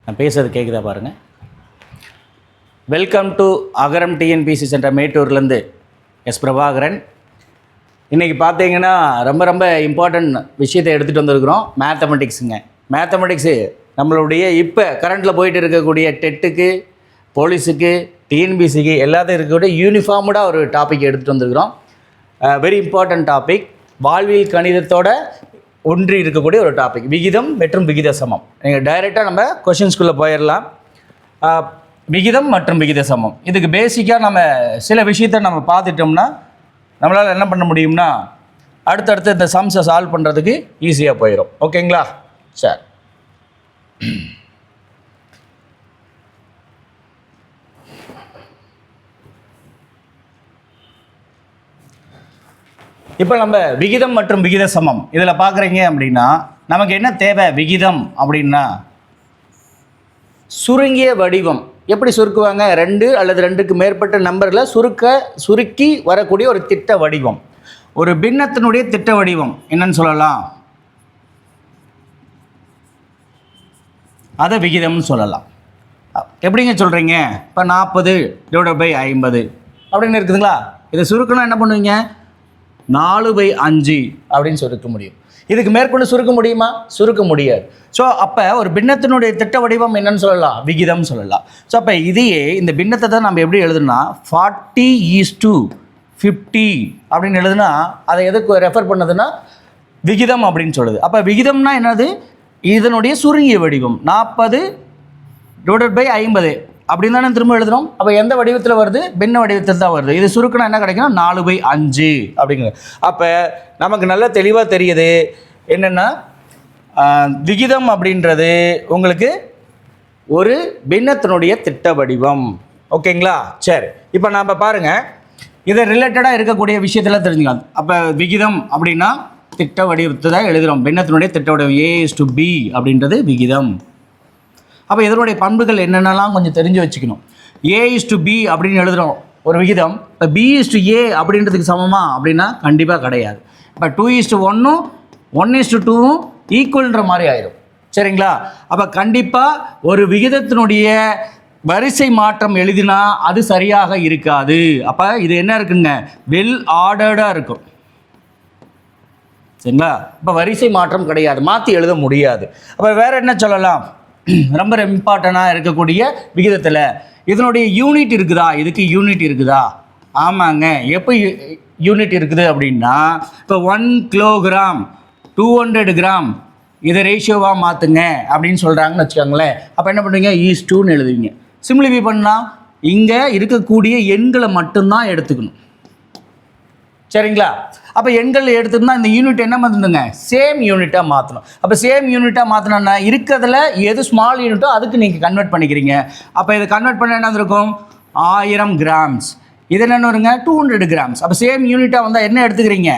நான் பேசுறது கேட்குதா பாருங்கள். Welcome to Agaram TNPSC centre மேட்டூர்லேருந்து எஸ் பிரபாகரன். இன்றைக்கி பார்த்தீங்கன்னா ரொம்ப இம்பார்ட்டன்ட் விஷயத்தை எடுத்துகிட்டு வந்திருக்கிறோம். மேத்தமெட்டிக்ஸு நம்மளுடைய இப்போ கரண்ட்டில் போயிட்டு இருக்கக்கூடிய டெட்டுக்கு, போலீஸுக்கு, டிஎன்பிசிக்கு எல்லாத்தையும் இருக்கக்கூடிய யூனிஃபார்ம்டாக ஒரு டாபிக் எடுத்துகிட்டு வந்திருக்கிறோம். Very important topic. வாழ்வியல் கணிதத்தோட ஒன்றி இருக்கக்கூடிய ஒரு டாபிக், விகிதம் மற்றும் விகித சமம். நீங்கள் டைரெக்டாக நம்ம கொஷின்ஸ்குள்ளே போயிடலாம். விகிதம் மற்றும் விகித சமம், இதுக்கு பேசிக்காக நம்ம சில விஷயத்தை நம்ம பார்த்துட்டோம்னா நம்மளால் என்ன பண்ண முடியும்னா அடுத்தடுத்து இந்த சம்ஸை சால்வ் பண்ணுறதுக்கு ஈஸியாக போயிடும். ஓகேங்களா? சரி, இப்போ நம்ம விகிதம் மற்றும் விகித சமம் இதில் பார்க்குறீங்க அப்படின்னா நமக்கு என்ன தேவை? விகிதம் அப்படின்னா சுருங்கிய வடிவம். எப்படி சுருக்குவாங்க? 2 அல்லது 2க்கு மேற்பட்ட நம்பரில் சுருக்கி வரக்கூடிய ஒரு திட்ட வடிவம். ஒரு பின்னத்தினுடைய திட்ட வடிவம் என்னன்னு சொல்லலாம்? அதை விகிதம்னு சொல்லலாம். எப்படிங்க சொல்கிறீங்க? இப்போ 40/50 அப்படின்னு இருக்குதுங்களா? இதை சுருக்கணும் என்ன பண்ணுவீங்க? 4/5 அப்படின்னு சுருக்க முடியும். இதுக்கு மேற்கொண்டு சுருக்க முடியுமா? சுருக்க முடியாது. ஸோ அப்போ ஒரு பின்னத்தினுடைய திட்ட வடிவம் என்னன்னு சொல்லலாம்? விகிதம் சொல்லலாம். ஸோ அப்போ இதையே இந்த பின்னத்தை தான் நம்ம எப்படி எழுதுனா 40:50 அப்படின்னு எழுதுனா அதை எதுக்கு ரெஃபர் பண்ணதுன்னா விகிதம் அப்படின்னு சொல்லுது. அப்போ விகிதம்னா என்னது? இதனுடைய சுருங்கிய வடிவம் 40/50 அப்படின்னு தானே திரும்ப எழுதுகிறோம். அப்போ எந்த வடிவத்தில் வருது? பின்ன வடிவத்தில் தான் வருது. இது சுருக்கினா என்ன கிடைக்கும்? 4/5 அப்படிங்கிறது. அப்போ நமக்கு நல்லா தெளிவாக தெரியுது என்னென்னா விகிதம் அப்படின்றது உங்களுக்கு ஒரு பின்னத்தினுடைய திட்ட வடிவம். ஓகேங்களா? சரி, இப்போ நாம் பாருங்கள், இதை ரிலேட்டடாக இருக்கக்கூடிய விஷயத்தில் தெரிஞ்சுக்கலாம். அப்போ விகிதம் அப்படின்னா திட்ட வடிவத்தை தான் எழுதுகிறோம். பின்னத்தினுடைய திட்ட வடிவம் A:B அப்படின்றது விகிதம். அப்போ இதனுடைய பண்புகள் என்னென்னலாம் கொஞ்சம் தெரிஞ்சு வச்சுக்கணும். A:B அப்படின்னு எழுதுகிறோம் ஒரு விகிதம். இப்போ B:A அப்படின்றதுக்கு சமமா அப்படின்னா கண்டிப்பாக கிடையாது. இப்போ 2:1 1:2 ஈக்குவல்ன்ற மாதிரி ஆயிடும். சரிங்களா? அப்போ கண்டிப்பாக ஒரு விகிதத்தினுடைய வரிசை மாற்றம் எழுதினா அது சரியாக இருக்காது. அப்போ இது என்ன இருக்குங்க? வெல் ஆர்டர்டாக இருக்கும். சரிங்களா? இப்போ வரிசை மாற்றம் கிடையாது, மாற்றி எழுத முடியாது. அப்போ வேறு என்ன சொல்லலாம்? ரொம்ப இம்பார்ட்டண்ட்டாக இருக்கக்கூடிய விகிதத்தில் இதனுடைய யூனிட் இருக்குதா? இதுக்கு யூனிட் இருக்குதா? ஆமாங்க. எப்போ யூனிட் இருக்குது அப்படின்னா இப்போ 1 கிலோகிராம் 200 கிராம் இதை ரேஷியோவாக மாற்றுங்க அப்படின்னு சொல்கிறாங்கன்னு வச்சுக்கோங்களேன். அப்போ என்ன பண்ணுவீங்க? ஈஸ்2ன்னு எழுதுவீங்க. சிம்பிளிஃபை பண்ணால் இங்கே இருக்கக்கூடிய எண்களை மட்டும்தான் எடுத்துக்கணும். சரிங்களா? அப்போ எண்கள் எடுத்துருந்தா இந்த யூனிட் என்ன மாற்றணுங்க? சேம் யூனிட்டாக மாற்றணும். அப்போ சேம் யூனிட்டாக மாற்றினோன்னா இருக்கிறதுல எது ஸ்மால் யூனிட்டோ அதுக்கு நீங்கள் கன்வெர்ட் பண்ணிக்கிறீங்க. அப்போ இதை கன்வெர்ட் பண்ண என்ன இருக்கும்? 1000 கிராம்ஸ். இது என்ன வருங்க? 200 கிராம்ஸ். அப்போ சேம் யூனிட்டாக வந்தால் என்ன எடுத்துக்கிறீங்க?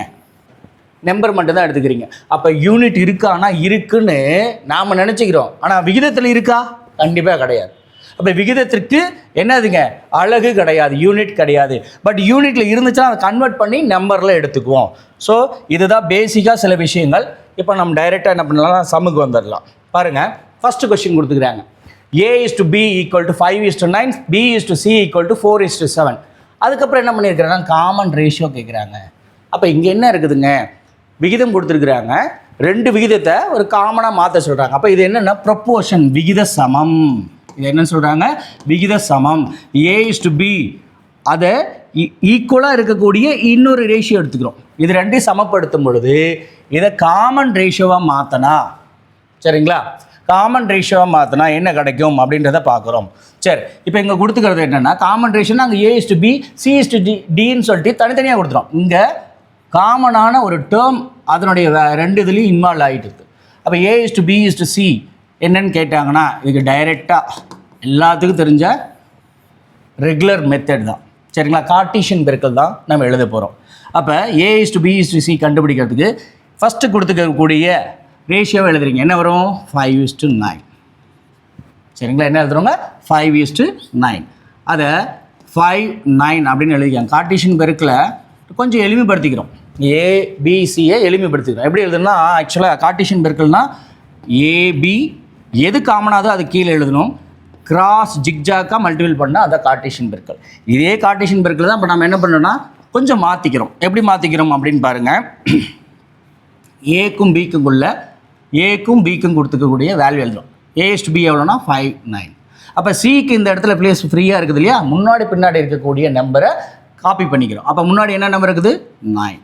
நம்பர் மட்டும் தான் எடுத்துக்கிறீங்க. அப்போ யூனிட் இருக்கானா? இருக்குன்னு நாம் நினச்சிக்கிறோம். ஆனால் விகிதத்தில் இருக்கா? கண்டிப்பாக கிடையாது. அப்போ விகிதத்திற்கு என்னதுங்க? அழகு கிடையாது, யூனிட் கிடையாது. பட் யூனிட்டில் இருந்துச்சுன்னா அதை கன்வெர்ட் பண்ணி நம்பரில் எடுத்துக்குவோம். ஸோ இதுதான் பேசிக்காக சில விஷயங்கள். இப்போ நம்ம டைரெக்டாக என்ன பண்ணலாம்? சம்முக்கு வந்துடலாம். பாருங்கள், ஃபஸ்ட்டு கொஸ்டின் கொடுத்துக்கிறாங்க. A:B = 5:9, B:C = 4:7. அதுக்கப்புறம் என்ன பண்ணியிருக்கிறாங்க? காமன் ரேஷியோ கேட்குறாங்க. அப்போ இங்கே என்ன இருக்குதுங்க? விகிதம் கொடுத்துருக்குறாங்க. 2 விகிதத்தை ஒரு காமனாக மாற்ற சொல்கிறாங்க. அப்போ இது என்னென்னா ப்ரொப்போர்ஷன், விகித சமம். இது என்ன சொல்கிறாங்க? விகித சமம். A:B அதை ஈக்குவலாக இருக்கக்கூடிய இன்னொரு ரேஷியோ எடுத்துக்கிறோம். இது 2 சமப்படுத்தும் பொழுது இதை காமன் ரேஷியோவாக மாற்றினா, சரிங்களா? காமன் ரேஷியோவாக மாற்றினா என்ன கிடைக்கும் அப்படின்றத பார்க்குறோம். சரி, இப்போ இங்கே கொடுத்துக்கிறது என்னென்னா காமன் ரேஷியோனா அங்கே A:B C:Dன்னு சொல்லிட்டு தனித்தனியாக கொடுத்துரும். இங்கே காமனான ஒரு டேர்ம் அதனுடைய 2 இதுலேயும் இன்வால்வ் ஆகிட்டு இருக்குது. அப்போ A:B:C என்னன்னு கேட்டாங்கன்னா இதுக்கு டைரெக்டாக எல்லாத்துக்கும் தெரிஞ்ச ரெகுலர் மெத்தட் தான். சரிங்களா? கார்ட்டீசியன் பெருக்கல் தான் நம்ம எழுத போகிறோம். அப்போ A:B:C கண்டுபிடிக்கிறதுக்கு ஃபஸ்ட்டு கொடுத்துக்கக்கூடிய ரேஷியோவை எழுதுறீங்க. என்ன வரும்? 5:9. சரிங்களா? என்ன எழுதுறோங்க? 5:9. அதை 5:9 அப்படின்னு எழுதிக்காங்க. கார்ட்டீசியன் பெருக்கில் கொஞ்சம் எளிமைப்படுத்திக்கிறோம். ABCயை எளிமைப்படுத்திக்கிறோம். எப்படி எழுதுனா ஆக்சுவலாக கார்ட்டீசியன் பெருக்கல்னா AB எது காமனாதோ அது கீழே எழுதணும். கிராஸ் ஜிக்ஜாக்காக மல்டிபிள் பண்ணால் அதை கார்ட்டீசியன் பெருக்கல். இதே கார்ட்டீசியன் பெருக்கல் தான் இப்போ நம்ம என்ன பண்ணோன்னா கொஞ்சம் மாற்றிக்கிறோம். எப்படி மாற்றிக்கிறோம் அப்படின்னு பாருங்கள். ஏக்கும் பிக்குங்குள்ள ஏக்கும் பிக்கும் கொடுத்துக்கக்கூடிய வேல்யூ எழுதுறோம். A/B எவ்வளோனா 5 9. அப்போ சிக்கு இந்த இடத்துல பிளேஸ் ஃப்ரீயாக இருக்குது இல்லையா, முன்னாடி பின்னாடி இருக்கக்கூடிய நம்பரை காப்பி பண்ணிக்கிறோம். அப்போ முன்னாடி என்ன நம்பர் இருக்குது 9.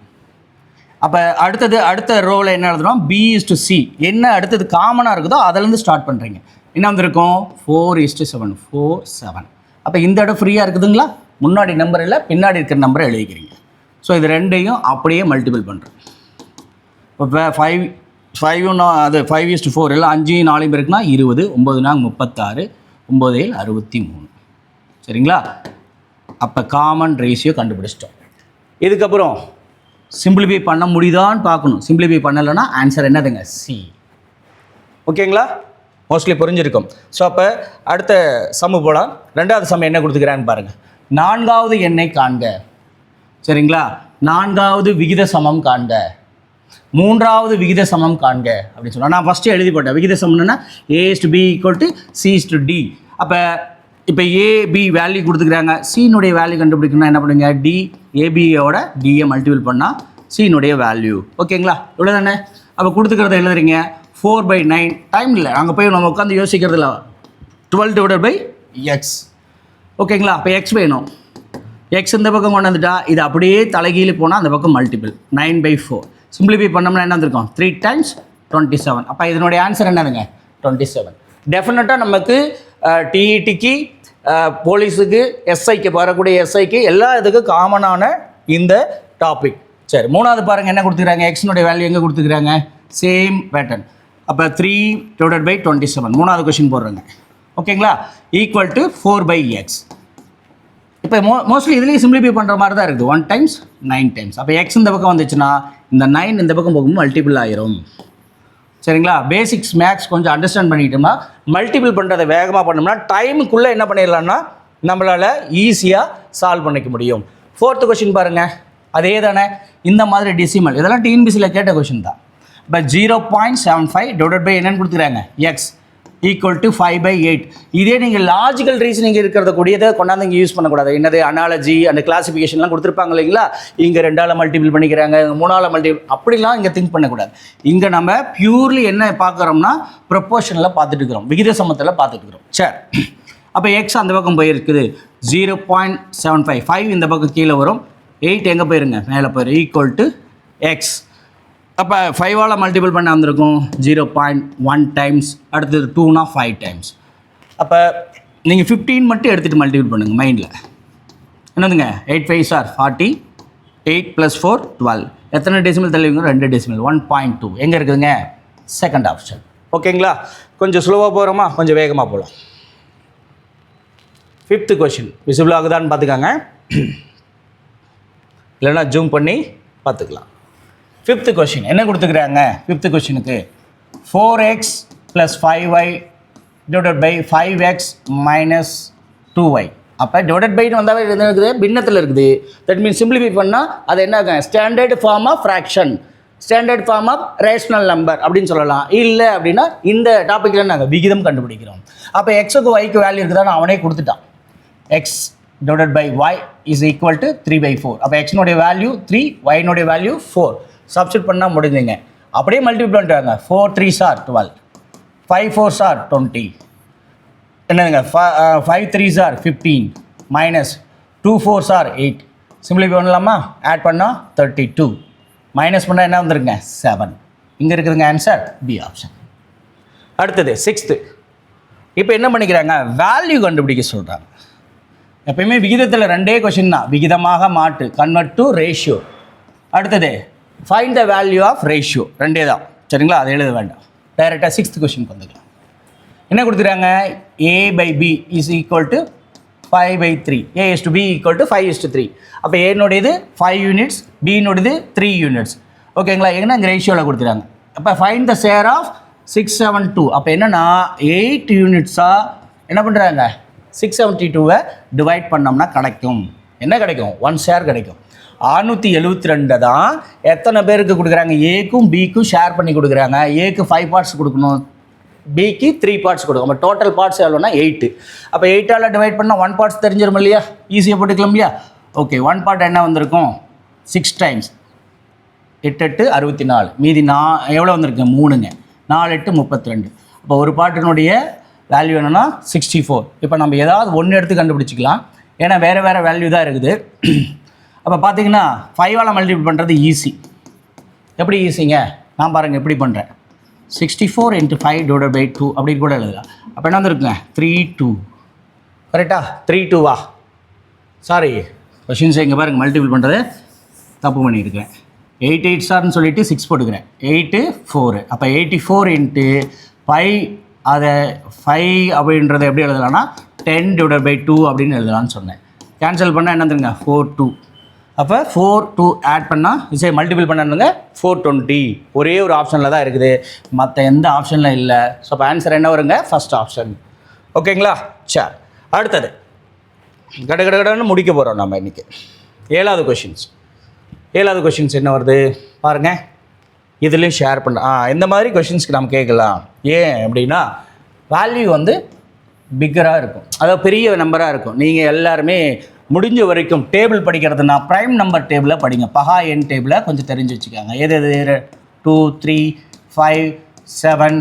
அப்போ அடுத்த ரோவில் என்ன எழுதுறோம் B/C. என்ன அடுத்தது காமனாக இருக்குதோ அதிலேருந்து ஸ்டார்ட் பண்ணுறீங்க. என்ன வந்திருக்கும் 4:7 4 7. அப்போ இந்த இடம் ஃப்ரீயாக இருக்குதுங்களா, முன்னாடி நம்பர் இல்லை பின்னாடி இருக்கிற நம்பரை எழுதிக்கிறீங்க. ஸோ இது ரெண்டையும் அப்படியே மல்டிபிள் பண்ணுறோம். இப்போ 5 அது 5:4 எல்லாம் 5 4 இருக்குன்னா 20 9 4 36 9 7 63. சரிங்களா? அப்போ காமன் ரேஷியோ கண்டுபிடிச்சிட்டோம். இதுக்கப்புறம் சிம்பிளிஃபை பண்ண முடியுதான்னு பார்க்கணும். சிம்பிளிஃபை பண்ணலைன்னா ஆன்சர் என்னதுங்க C. ஓகேங்களா? மோஸ்ட்லி புரிஞ்சிருக்கும். ஸோ அப்போ அடுத்த சம்மு போகலாம். ரெண்டாவது சம்மு என்ன கொடுத்துக்கிறான்னு பாருங்கள். 4வது எண்ணை காண்க. சரிங்களா? 4வது விகித சமம் காண்க, 3வது விகித சமம் காண்க அப்படின்னு சொன்னால் நான் ஃபஸ்ட்டு எழுதி போட்டேன். விகித சமம்னா A/B = C/D. அப்போ இப்போ AB வேல்யூ கொடுத்துக்கிறாங்க. C-னுடைய வேல்யூ கண்டுபிடிக்கணும்னா என்ன பண்ணுங்க, AB-யோட D-யை மல்டிபிள் பண்ணால் C-னுடைய வேல்யூ. ஓகேங்களா? இவ்வளோ தானே. அப்போ கொடுத்துக்கிறத எழுதுறீங்க. 4/9 டைம் இல்லை, அங்கே போய் நம்ம உட்காந்து யோசிக்கிறது இல்லை. 12/x. ஓகேங்களா? அப்போ x வேணும். x இந்த பக்கம் கொண்டு வந்துட்டா இது அப்படியே தலைகீழ் போனால் அந்த பக்கம் மல்டிபிள் 9/4. சிம்பிளிஃபை பண்ணோம்னா என்ன வந்திருக்கும் 3 × 27. அப்போ இதனுடைய ஆன்சர் என்னதுங்க 27. டெஃபினட்டாக நமக்கு டிஇடிக்கு போலீஸுக்கு எஸ்ஐக்கு வரக்கூடிய எஸ்ஐக்கு எல்லா இதுக்கும் காமனான இந்த டாபிக். சரி, 3வது பாருங்கள் என்ன கொடுத்துக்கிறாங்க. எக்ஸினுடைய வேல்யூ எங்கே கொடுத்துக்கிறாங்க, சேம் பேட்டர்ன். அப்போ 3/27 3வது கொஷின் போடுறேங்க. ஓகேங்களா? = 4/x. இப்போ மோஸ்ட்லி இதுலேயும் சிம்பிளிஃபை பண்ணுற மாதிரி தான் இருக்குது. 1 × 9 டைம்ஸ். அப்போ எக்ஸ் இந்த பக்கம் வந்துச்சுன்னா இந்த 9 இந்த பக்கம் போகும்போது மல்டிபிள் ஆயிரும். சரிங்களா? பேசிக்ஸ் மேக்ஸ் கொஞ்சம் அண்டர்ஸ்டாண்ட் பண்ணிக்கிட்டோம்னா மல்டிபிள் பண்ணுறதை வேகமாக பண்ணோம்னா டைமுக்குள்ளே என்ன பண்ணிடலாம்னா நம்மளால் ஈஸியாக சால்வ் பண்ணிக்க முடியும். 4th கொஷின் பாருங்கள். அதே தானே, இந்த மாதிரி டெசிமல் இதெல்லாம் டிஎன்பிசியில் கேட்ட கொஷின் தான். இப்போ 0.75 என்னன்னு கொடுத்துக்கிறாங்க எக்ஸ் = 5/8. இதே நீங்கள் லாஜிக்கல் ரீசனிங் இருக்கிறத கூடியதை கொண்டாந்து இங்கே யூஸ் பண்ணக்கூடாது. என்னது அனாலஜி அந்த கிளாசிஃபிகேஷன்லாம் கொடுத்துருப்பாங்க இல்லைங்களா, இங்கே 2ஆல் மல்டிபிள் பண்ணிக்கிறாங்க 3ஆல் மல்டிபிள் அப்படிலாம் இங்கே திங்க் பண்ணக்கூடாது. இங்கே நம்ம பியூர்லி என்ன பார்க்குறோம்னா ப்ரொப்போர்ஷனில் பார்த்துட்டு இருக்கிறோம், விகித சமத்தில் பார்த்துட்டு இருக்கிறோம். சரி, அப்போ எக்ஸ் அந்த பக்கம் போயிருக்குது 0.75 5 இந்த பக்கம் கீழே வரும் 8 எங்கே போயிருங்க மேலே போயிடும் = x. அப்போ 5ஆல் மல்டிபிள் பண்ண வந்திருக்கும் 0.1 டைம்ஸ். அடுத்தது 2னா 5 டைம்ஸ். அப்போ நீங்கள் 15 மட்டும் எடுத்துகிட்டு மல்டிபிள் பண்ணுங்கள் மைண்டில். என்னதுங்க 8 5s are 40 8 + 4 12. எத்தனை டெசிமல் தள்ளிங்க 2 டெசிமல் 1.2 எங்கே இருக்குதுங்க செகண்ட் ஆப்ஷன். ஓகேங்களா? கொஞ்சம் ஸ்லோவாக போகிறோமா, கொஞ்சம் வேகமாக போகலாம். 5th கொஷின் விசிபிள் ஆகுதான்னு பார்த்துக்காங்க, இல்லைன்னா ஜூம் பண்ணி பார்த்துக்கலாம். 5th கொஷின் என்ன கொடுத்துக்கிறாங்க. 5th கொஷினுக்கு 4x + 5y / 5x - 2y. அப்போ டிவைடட் பைன்னு வந்தாவே என்ன இருக்குது பின்னத்தில் இருக்குது. தட் மீன்ஸ் சிம்பிளிஃபை பண்ணால் அது என்ன standard form of fraction, standard form of rational number அப்படின்னு சொல்லலாம். இல்லை அப்படின்னா இந்த டாப்பிக்கில் நாங்கள் விகிதம் கண்டுபிடிக்கிறோம். அப்போ எக்ஸுக்கு ஒய்க்கு வேல்யூ இருக்குதான்னு அவனே கொடுத்துட்டான். x / y = 3/4. அப்போ எக்ஸினுடைய வேல்யூ 3, ஒய்னுடைய வேல்யூ 4. சப்ஸ்டிட் பண்ணால் முடிஞ்சுங்க. அப்படியே மல்டிபிள் பண்ணுறாங்க. 4 3s are 12 5 4s are 20. என்னதுங்க 5 3s are 15 -2 4s are 8. Simplify பண்ணலாமா, ஆட் பண்ணால் 32 மைனஸ் பண்ணால் என்ன வந்துருங்க 7. இங்கே இருக்குதுங்க ஆன்சர் பி ஆப்ஷன். அடுத்தது 6th. இப்போ என்ன பண்ணிக்கிறாங்க வேல்யூ கண்டுபிடிக்க சொல்கிறாங்க. எப்பயுமே விகிதத்தில் 2 கொஷின் தான். விகிதமாக மாற்று கன்வெர்ட் டு ரேஷியோ. அடுத்தது find the value of ratio 2 தான். சரிங்களா? அதை எழுத வேண்டாம், டைரெக்டாக 6th கொஷினுக்கு வந்துக்கலாம். என்ன கொடுத்துருக்காங்க A/B = 5/3 A/B = 5:3. அப்போ ஏனுடையது 5 யூனிட்ஸ், பின்னுடையது 3 யூனிட்ஸ். ஓகேங்களா? என்ன இங்கே ரேஷியோவில் கொடுத்துருக்காங்க. அப்போ ஃபைண்ட் த ஷேர் ஆஃப் 672. அப்போ என்னென்னா 8 யூனிட்ஸாக என்ன பண்ணுறாங்க 672 டிவைட் பண்ணோம்னா கிடைக்கும். என்ன கிடைக்கும் 1 ஷேர் கிடைக்கும். 672 தான் எத்தனை பேருக்கு கொடுக்குறாங்க, ஏக்கும் பிக்கும் ஷேர் பண்ணி கொடுக்குறாங்க. ஏக்கு 5 பார்ட்ஸ் கொடுக்கணும், பிக்கு 3 பார்ட்ஸ் கொடுக்கும். நம்ம டோட்டல் பார்ட்ஸ் எவ்வளோனா 8. அப்போ 8ஆல் டிவைட் பண்ணால் 1 பார்ட்ஸ் தெரிஞ்சிடும் இல்லையா, ஈஸியாக போட்டுக்கலாம் இல்லையா. ஓகே, 1 பார்ட் என்ன வந்திருக்கும் 6 டைம்ஸ் 8 8 64, மீதி எவ்வளோ வந்திருக்கு 3ங்க, 4 8 32. அப்போ ஒரு பார்ட்டினுடைய வேல்யூ என்னென்னா 64. இப்போ நம்ம ஏதாவது ஒன்று எடுத்து கண்டுபிடிச்சிக்கலாம், ஏன்னா வேறு வேறு வேல்யூ தான் இருக்குது. அப்போ பார்த்தீங்கன்னா 5ஆல் மல்டிபிள் பண்ணுறது ஈஸி. எப்படி ஈஸிங்க, நான் பாருங்கள் எப்படி பண்ணுறேன். 64 × 5 / 2 அப்படின்னு கூட எழுதலாம். அப்போ என்ன வந்துருக்குங்க 3 2. கரெக்டா 3 2வா, சாரி கொஷின்ஸை இங்கே பாருங்கள் மல்டிபிள் பண்ணுறது தப்பு பண்ணியிருக்கேன். 8 8 சார்னு சொல்லிவிட்டு 6 போட்டுக்கிறேன். 8 4. அப்போ 84 × 5, அதை 5 அப்படின்றத எப்படி எழுதலாம்னா 10 / 2 அப்படின்னு எழுதலாம்னு சொன்னேன். கேன்சல் பண்ணால் என்ன வந்துருங்க 4 2. அப்போ 4 2 ஆட் பண்ணால் இசை மல்டிபிள் பண்ணணுங்க 420. ஒரே ஒரு ஆப்ஷனில் தான் இருக்குது, மற்ற எந்த ஆப்ஷனில் இல்லை. ஸோ அப்போ ஆன்சர் என்ன வருங்க ஃபஸ்ட் ஆப்ஷன். ஓகேங்களா, சரி அடுத்தது கடன்னு முடிக்க போகிறோம் நம்ம இன்றைக்கி. 7வது கொஷின்ஸ் என்ன வருது பாருங்கள். இதுலேயும் ஷேர் பண்ண இந்த மாதிரி கொஷின்ஸ்க்கு நம்ம கேட்கலாம். ஏன் அப்படின்னா வேல்யூ வந்து பிக்கராக இருக்கும், அதாவது பெரிய நம்பராக இருக்கும். நீங்கள் எல்லாருமே முடிஞ்ச வரைக்கும் டேபிள் படிக்கிறதுனா ப்ரைம் நம்பர் டேபிளை படிங்க. பகா எண் டேபிளை கொஞ்சம் தெரிஞ்சு வச்சுக்காங்க. எது 2 3 5 7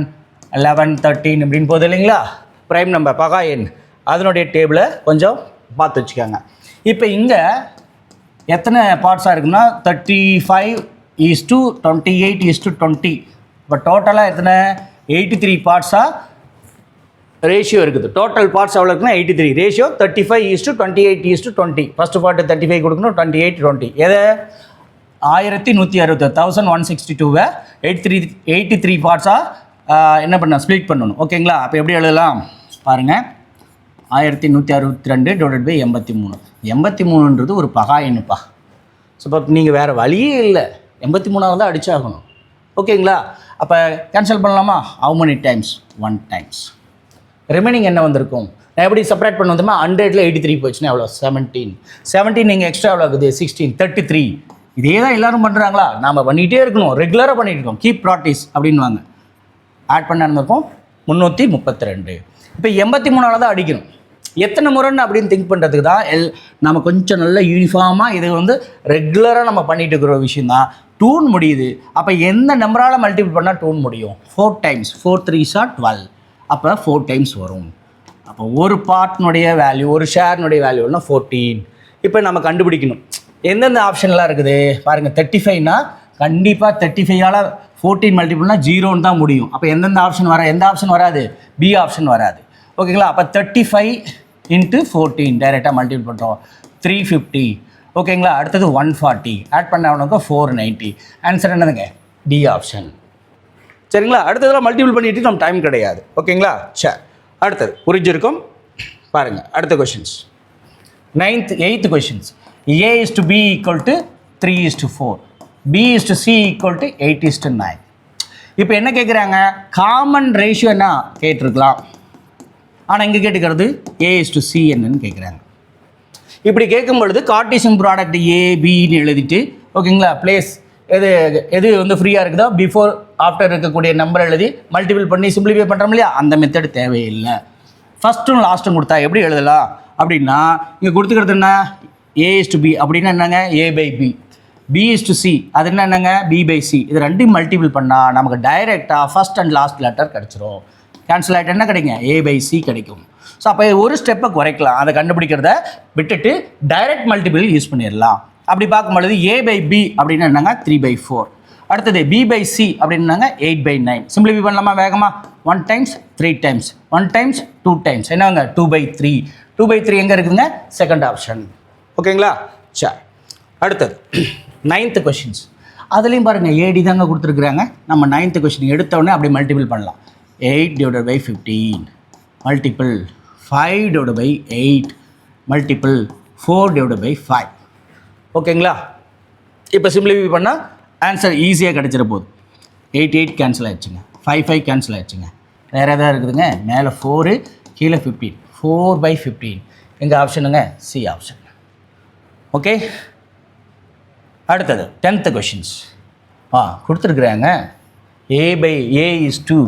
11 13 இப்படின்னு போகுது இல்லைங்களா, ப்ரைம் நம்பர் பகா எண், அதனுடைய டேபிளை கொஞ்சம் பார்த்து வச்சுக்காங்க. இப்போ இங்கே எத்தனை பார்ட்ஸாக இருக்குன்னா 35:28:20. இப்போ டோட்டலாக எத்தனை 83 பார்ட்ஸாக ரேஷியோ இருக்குது. டோட்டல் பார்ட்ஸ் எவ்வளோ இருக்குன்னா 83. ரேஷியோ 35:28:20. ஃபஸ்ட்டு பார்ட்டு 35 கொடுக்கணும், 28 20. எதை 1160 1162 83 பார்ட்ஸாக என்ன பண்ண ஸ்ப்ளிட் பண்ணணும். ஓகேங்களா, அப்போ எப்படி எழுதலாம் பாருங்கள். 1162 / 83. 83ன்றது ஒரு பகா எண்ணுப்பா. ஸோ இப்போ நீங்கள் வேறு வழியே இல்லை, 83ஆவது தான் அடிச்சாகணும். ஓகேங்களா, அப்போ கேன்சல் பண்ணலாமா. How many times 1 times. Remaining என்ன வந்திருக்கும், நான் எப்படி செப்பரேட் பண்ண வந்தோமா 100ல் 83 போச்சுன்னா எவ்வளோ 17 நீங்கள் எக்ஸ்ட்ரா எவ்வளோ இருக்குது 16 33. இதே தான் எல்லோரும் பண்ணுறாங்களா, நாம் பண்ணிகிட்டே இருக்கணும், ரெகுலராக பண்ணிகிட்டு இருக்கோம். கீப் ப்ராக்டிஸ் அப்படின்வாங்க. ஆட் பண்ண இருந்திருக்கும் 332. இப்போ 83ஆல் தான் அடிக்கணும். எத்தனை முறைன்னு அப்படின்னு திங்க் பண்ணுறதுக்கு தான் நம்ம கொஞ்சம் நல்ல யூனிஃபார்மாக இது வந்து ரெகுலராக நம்ம பண்ணிகிட்டு இருக்கிற விஷயம் தான். டூன் முடியுது, அப்போ எந்த நம்பரால் மல்டிபிள் பண்ணால் டூன் முடியும் 4 டைம்ஸ். 4 3s are 12. அப்போ 4 டைம்ஸ் வரும். அப்போ ஒரு பார்ட்னுடைய வேல்யூ, ஒரு ஷேர்னுடைய வேல்யூனா 14. இப்போ நம்ம கண்டுபிடிக்கணும் எந்தெந்த ஆப்ஷன்லாம் இருக்குது பாருங்கள். 35னா கண்டிப்பாக 35ஆல் 14 மல்டிபிள்னா 0ன்னு தான் முடியும். அப்போ எந்தெந்த ஆப்ஷன் எந்த ஆப்ஷன் வராது, பி ஆப்ஷன் வராது. ஓகேங்களா, அப்போ 35 × 14 டைரெக்டாக மல்டிபிள் பண்ணுறோம் 350. ஓகேங்களா, அடுத்தது 140 ஆட் பண்ணவனுக்கு 490. ஆன்சர் என்னதுங்க டி ஆப்ஷன். சரிங்களா, அடுத்ததெல்லாம் மல்டிபிள் பண்ணிட்டு நம்ம டைம் கிடையாது. ஓகேங்களா, சரி அடுத்தது புரிஞ்சிருக்கும் பாருங்கள். அடுத்த questions 8th questions. A is to B equal to 3 is to 4. B is to C equal to 8 is to 9. இப்போ என்ன கேட்குறாங்க, காமன் ரேஷியோ என்ன கேட்டிருக்கலாம், ஆனால் இங்கே கேட்டுக்கிறது A is to C என்னன்னு கேட்குறாங்க. இப்படி கேட்கும் பொழுது கார்ட்டீசியன் ப்ராடக்ட் ABன்னு எழுதிட்டு ஓகேங்களா, பிளேஸ் எது வந்து ஃப்ரீயாக இருக்குதோ பிஃபோர் ஆஃப்டர் இருக்கக்கூடிய நம்பர் எழுதி மல்டிபிள் பண்ணி சிம்பிளிஃபை பண்ணுறோம் இல்லையா, அந்த மெத்தட் தேவையில்லை. ஃபஸ்ட்டும் லாஸ்ட்டும் கொடுத்தா எப்படி எழுதலாம் அப்படின்னா, இங்கே கொடுத்துக்கிறது என்ன A is to B அப்படின்னா என்னங்க A/B, B is to C அது என்னங்க B/C. இது ரெண்டையும் மல்டிபிள் பண்ணால் நமக்கு டைரெக்டாக ஃபஸ்ட் அண்ட் லாஸ்ட் லெட்டர் கிடச்சிரும். கேன்சல் ஆகிட்டு என்ன கிடைக்கும் A/C கிடைக்கும். ஸோ அப்போ ஒரு ஸ்டெப்பை குறைக்கலாம், அதை கண்டுபிடிக்கிறத விட்டுட்டு டைரக்ட் மல்டிபிள் யூஸ் பண்ணிடலாம். அப்படி பார்க்கும்பொழுது A/B அப்படின்னு என்னங்க 3/4. அடுத்தது B/C அப்படின்னாங்க 8/9. சிம்பிளிஃபை பண்ணலாமா வேகமாக. 1 டைம்ஸ் 3 டைம்ஸ் 1 டைம்ஸ் 2 டைம்ஸ் என்னங்க 2/3. 2/3 எங்கே இருக்குதுங்க செகண்ட் ஆப்ஷன். ஓகேங்களா, சரி அடுத்தது 9th கொஷின்ஸ். அதுலேயும் பாருங்கள் AD தாங்க கொடுத்துருக்குறாங்க. நம்ம 9th கொஷின் எடுத்தோடனே அப்படி மல்டிபிள் பண்ணலாம். 8 / 15 மல்டிபிள் 5 / 8 மல்டிபிள் 4 / 5. ஓகேங்களா, இப்போ சிம்பிளிஃபை பண்ணால் ஆன்சர் ஈஸியாக கிடச்சிட போகுது. 8 8 கேன்சல் ஆகிடுச்சுங்க, 5 5 கேன்சல் ஆகிடுச்சுங்க. வேறு எதாவது இருக்குதுங்க, மேலே 4 கீழே 15. 4/15 எங்கள் ஆப்ஷனுங்க சி ஆப்ஷன். ஓகே, அடுத்தது 10th கொஷின்ஸ். கொடுத்துருக்குறாங்க A is to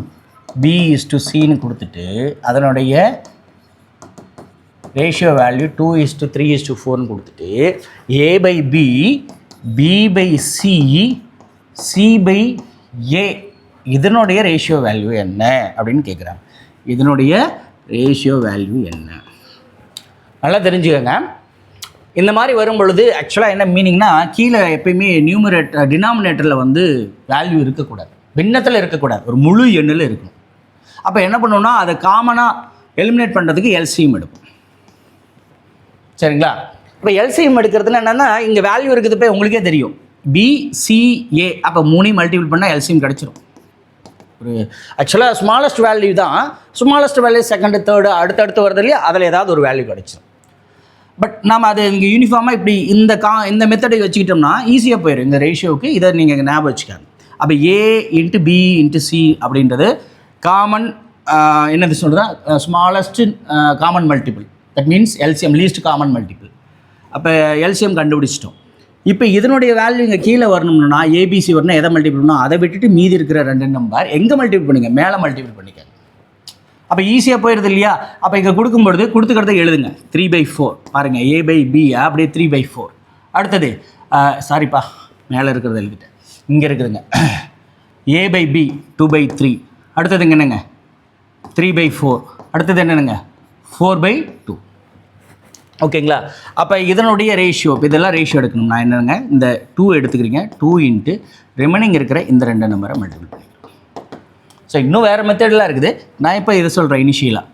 B is to சின்னு கொடுத்துட்டு அதனுடைய ரேஷியோ வேல்யூ 2:3:4ன்னு கொடுத்துட்டு A by B B by C C by A இதனுடைய ரேஷியோ வேல்யூ என்ன அப்படின்னு கேட்குறாங்க. இதனுடைய ரேஷியோ வேல்யூ என்ன நல்லா தெரிஞ்சுக்கோங்க. இந்த மாதிரி வரும் பொழுது ஆக்சுவலாக என்ன மீனிங்னா கீழே எப்பயுமே டினாமினேட்டரில் வந்து வேல்யூ இருக்கக்கூடாது, பின்னத்தில் இருக்கக்கூடாது, ஒரு முழு எண்ணில் இருக்கணும். அப்போ என்ன பண்ணணும்னா அதை காமனாக எலிமினேட் பண்ணுறதுக்கு எல்சிஎம் எடுக்கும். சரிங்களா? இப்போ எல்சிஎம் எடுக்கிறதுல என்னென்னா இங்கே வேல்யூ இருக்குது போய் உங்களுக்கே தெரியும் பிசிஏ, அப்போ 3 மல்டிபிள் பண்ணால் எல்சிஎம் கிடச்சிரும். ஒரு ஆக்சுவலாக ஸ்மாலஸ்ட் வேல்யூ தான், ஸ்மாலஸ்ட் வேல்யூ செகண்டு தேர்டு அடுத்தடுத்து வருது இல்லையா, அதில் ஏதாவது ஒரு வேல்யூ கிடச்சிரும். பட் நாம் அது இங்கே யூனிஃபார்மாக இப்படி இந்த மெத்தடை வச்சுக்கிட்டோம்னா ஈஸியாக போயிடும் இந்த ரேஷியோவுக்கு. இதை நீங்கள் ஞாபகம் வச்சுக்காங்க. அப்போ A into B into C அப்படின்றது காமன் என்னது சொல்கிறதா smallest common multiple, that means LCM least common multiple. அப்போ எல்சிஎம் கண்டுபிடிச்சிட்டோம். இப்போ இதனுடைய வேல்யூ இங்கே கீழே வரணும்னா ஏபிசி வரணும், எதை மல்டிபிள் பண்ணணும் அதை விட்டுட்டு மீதி இருக்கிற 2 நம்பர் எங்கே மல்டிபிள் பண்ணிங்க, மேலே மல்டிபிள் பண்ணிக்க. அப்போ ஈஸியாக போயிடுது இல்லையா? அப்போ இங்கே கொடுக்கும்பொழுது கொடுத்துக்கிறத எழுதுங்க 3/4 பாருங்கள், ஏ பை பி அப்படியே 3/4. அடுத்தது சாரிப்பா மேலே இருக்கிறத எழுதிட்டேன், இங்கே இருக்குதுங்க ஏ பை பி 2/3. அடுத்ததுங்க என்னங்க 3/4. அடுத்தது என்னென்னங்க 4/2. ஓகேங்களா? அப்போ இதனுடைய ரேஷியோ, இப்போ இதெல்லாம் ரேஷியோ எடுக்கணும். நான் என்னங்க இந்த 2 எடுத்துக்கிறீங்க, 2 இன்ட்டு ரிமைனிங் இருக்கிற இந்த 2 நம்பரை மல்டிபிள் பண்ணிக்கலாம். ஸோ இன்னும் வேறு மெத்தடெலாம் இருக்குது, நான் இப்போ இதை சொல்கிறேன் இனிஷியலாக.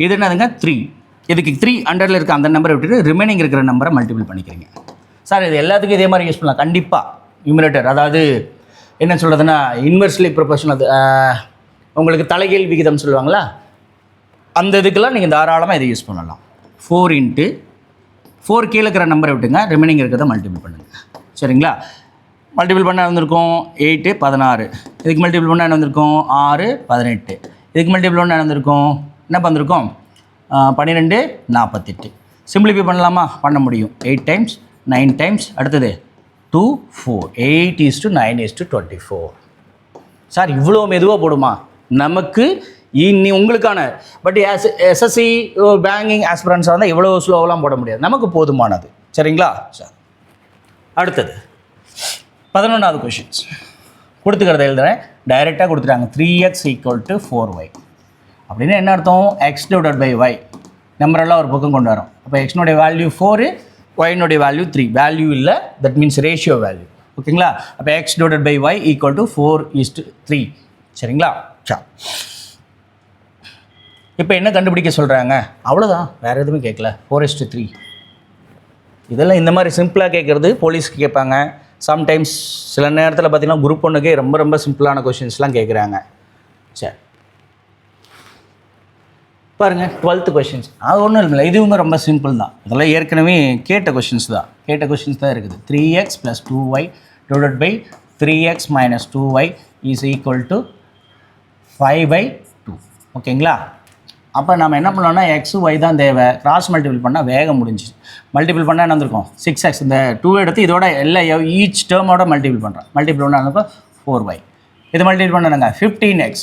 இது என்னதுங்க 3, இதுக்கு 3 அண்டரில் இருக்க அந்த நம்பரை விட்டுட்டு ரிமைனிங் இருக்கிற நம்பரை மல்டிபிள் பண்ணிக்கிறீங்க. சார் இது எல்லாத்துக்கும் இதே மாதிரி யூஸ் பண்ணலாம் கண்டிப்பாக. நியூமரேட்டர் அதாவது என்ன சொல்கிறதுனா இன்வெர்ஸ்லி ப்ரொபோர்ஷனல், உங்களுக்கு தலைகீழ் விகிதம் சொல்லுவாங்களா, அந்த இதுக்கெல்லாம் நீங்கள் தாராளமாக இதை யூஸ் பண்ணலாம். 4 இன்ட்டு 4 கீழே இருக்கிற நம்பரை விட்டுங்க, ரிமைனிங் இருக்கிறத மல்டிபிள் பண்ணுங்கள். சரிங்களா? மல்டிபிள் பண்ண வந்திருக்கோம் 8 16, இதுக்கு மல்டிபிள் பண்ண என்ன வந்திருக்கோம் 6 18, இதுக்கு மல்டிபிள் பண்ண என்ன வந்திருக்கோம் என்ன பண்ணிருக்கோம் 12 48. சிம்பிளிஃபை பண்ணலாமா? பண்ண முடியும். 8 டைம்ஸ் 9 டைம்ஸ் அடுத்தது 2 4 8:9:24. சார் இவ்வளோ மெதுவாக போடுமா? நமக்கு இன்னி உங்களுக்கான பட் எஸ்எஸ்சி பேங்கிங் ஆஸ்பிரன்ஸாக இருந்தால் இவ்வளோ ஸ்லோவெலாம் போட முடியாது, நமக்கு போதுமானது. சரிங்களா? சார் அடுத்தது 11வது கொஷின்ஸ் கொடுத்துக்கிறத எழுதுகிறேன். டைரெக்டாக கொடுத்துட்டாங்க 3x = 4y அப்படின்னா என்ன அர்த்தம்? x டிவைடட் பை y நம்பரெல்லாம் ஒரு பக்கம் கொண்டு வரோம். அப்போ எக்ஸ்னுடைய வேல்யூ 4, ஒய்னுடைய வேல்யூ 3, வேல்யூ இல்லை, தட் மீன்ஸ் ரேஷியோ வேல்யூ. ஓகேங்களா? அப்போ x டிவைடட் பை y = 4:3. சரிங்களா? சா இப்போ என்ன கண்டுபிடிக்க சொல்கிறாங்க? அவ்வளோதான், வேறு எதுவுமே கேட்கல. 4:3. இதெல்லாம் இந்த மாதிரி சிம்பிளாக கேட்குறது போலீஸ்க்கு கேட்பாங்க. சம்டைம்ஸ் சில நேரத்தில் பார்த்திங்கன்னா குரூப் 1க்கே ரொம்ப ரொம்ப சிம்பிளான கொஷின்ஸ்லாம் கேட்குறாங்க. சரி பாருங்கள் 12th கொஷின்ஸ், அது ஒன்றும் இல்லை, இதுவுமே ரொம்ப சிம்பிள் தான். இதெல்லாம் ஏற்கனவே கேட்ட கொஷின்ஸ் தான் இருக்குது. 3x + 2y divided by 3x - 2y = 5/2. ஓகேங்களா? அப்போ நம்ம என்ன பண்ணோம்னா எக்ஸ் ஒய் தான் தேவை, கிராஸ் மல்டிபிள் பண்ணால் வேகம் முடிஞ்சிச்சு. மல்டிபிள் பண்ணால் என்ன வந்திருக்கும் 6x, இந்த 2 எடுத்து இதோட எல்லா ஈச் டேர்மோட மல்டிபிள் பண்ணுறோம். மல்டிபிள் பண்ணால் 4y, இது மல்டிபிள் பண்ணணுங்க 15x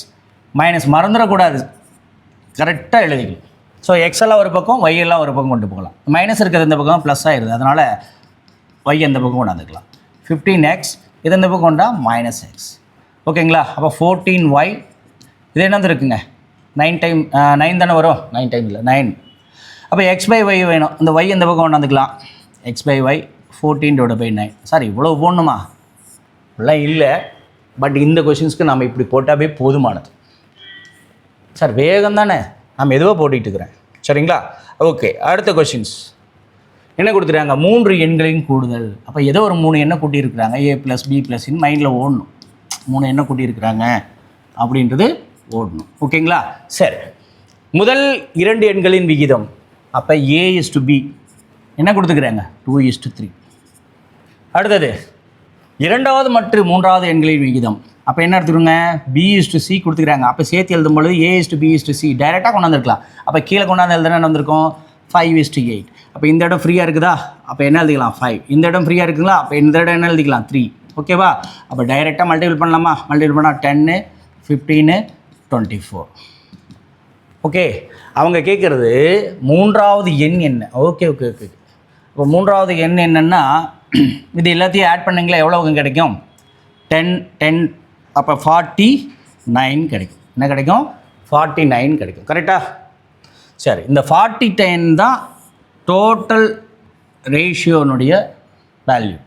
மைனஸ் மறந்துடக்கூடாது, கரெக்டாக எழுதிக்கலாம். ஸோ எக்ஸ் எல்லாம் ஒரு பக்கம் ஒய் எல்லாம் ஒரு பக்கம் கொண்டு போகலாம். மைனஸ் இருக்கிறது இந்த பக்கம் ப்ளஸ் ஆகிடுது, அதனால் ஒய் அந்த பக்கம் கொண்டாந்துக்கலாம். 15x இது இந்த பக்கம் கொண்டா -x. ஓகேங்களா? அப்போ 14y இது என்ன இருக்குங்க 9 டைம் 9 தானே வரும், 9 டைம் இல்லை 9. அப்போ x/y வேணும், இந்த y இந்த பக்கம் கொண்டாந்துக்கலாம். x/y 14/9. சார் இவ்வளோ போடணுமா? இப்படிலாம் இல்லை, பட் இந்த கொஷின்ஸ்க்கு நம்ம இப்படி போட்டாவே போதுமானது. சார் வேகம் தானே, நான் மெதுவாக போட்டுக்கிட்டு இருக்கிறேன். சரிங்களா? ஓகே, அடுத்த கொஷின்ஸ் என்ன கொடுத்துருக்காங்க? 3 எண்களின் கூடுதல். அப்போ ஏதோ ஒரு 3 எண்ணை கூட்டியிருக்கிறாங்க, a + b + மைண்டில் ஓடணும். 3 எண்ணை கூட்டியிருக்கிறாங்க அப்படின்றது ஓடணும். ஓகேங்களா? சரி, முதல் 2 எண்களின் விகிதம். அப்போ a/b என்ன கொடுத்துக்கிறாங்க 2:3. அடுத்தது இரண்டாவது மற்றும் மூன்றாவது எண்களின் விகிதம். அப்போ என்ன எடுத்துருங்க b/c கொடுத்துக்கிறாங்க. அப்போ சேர்த்து எழுதும்பொழுது a/b/c டைரெக்டாக கொண்டாந்துருக்கலாம். அப்போ கீழே கொண்டாந்து எழுதுனா என்ன வந்திருக்கும் 5:8. அப்போ இந்த இடம் ஃப்ரீயாக இருக்குதா? அப்போ என்ன எழுதிக்கலாம் 5. இந்த இடம் ஃப்ரீயாக இருக்குங்களா? அப்போ இந்த இடம் என்ன எழுதிக்கலாம் 3. ஓகேவா? அப்போ டைரெக்டாக மல்டிபிள் பண்ணலாமா? மல்டிபிள் பண்ணால் 10 15 24. ஓகே, அவங்க கேட்குறது மூன்றாவது எண் என்ன. Okay okay okay. இப்போ மூன்றாவது எண் என்னென்னா இது எல்லாத்தையும் ஆட் பண்ணிங்களா எவ்வளோ கிடைக்கும்? 10 அப்போ 49 கிடைக்கும். என்ன கிடைக்கும்? 49 கிடைக்கும். கரெக்டாக? சரி, இந்த 49 தான் டோட்டல் ரேஷியோனுடைய வேல்யூ.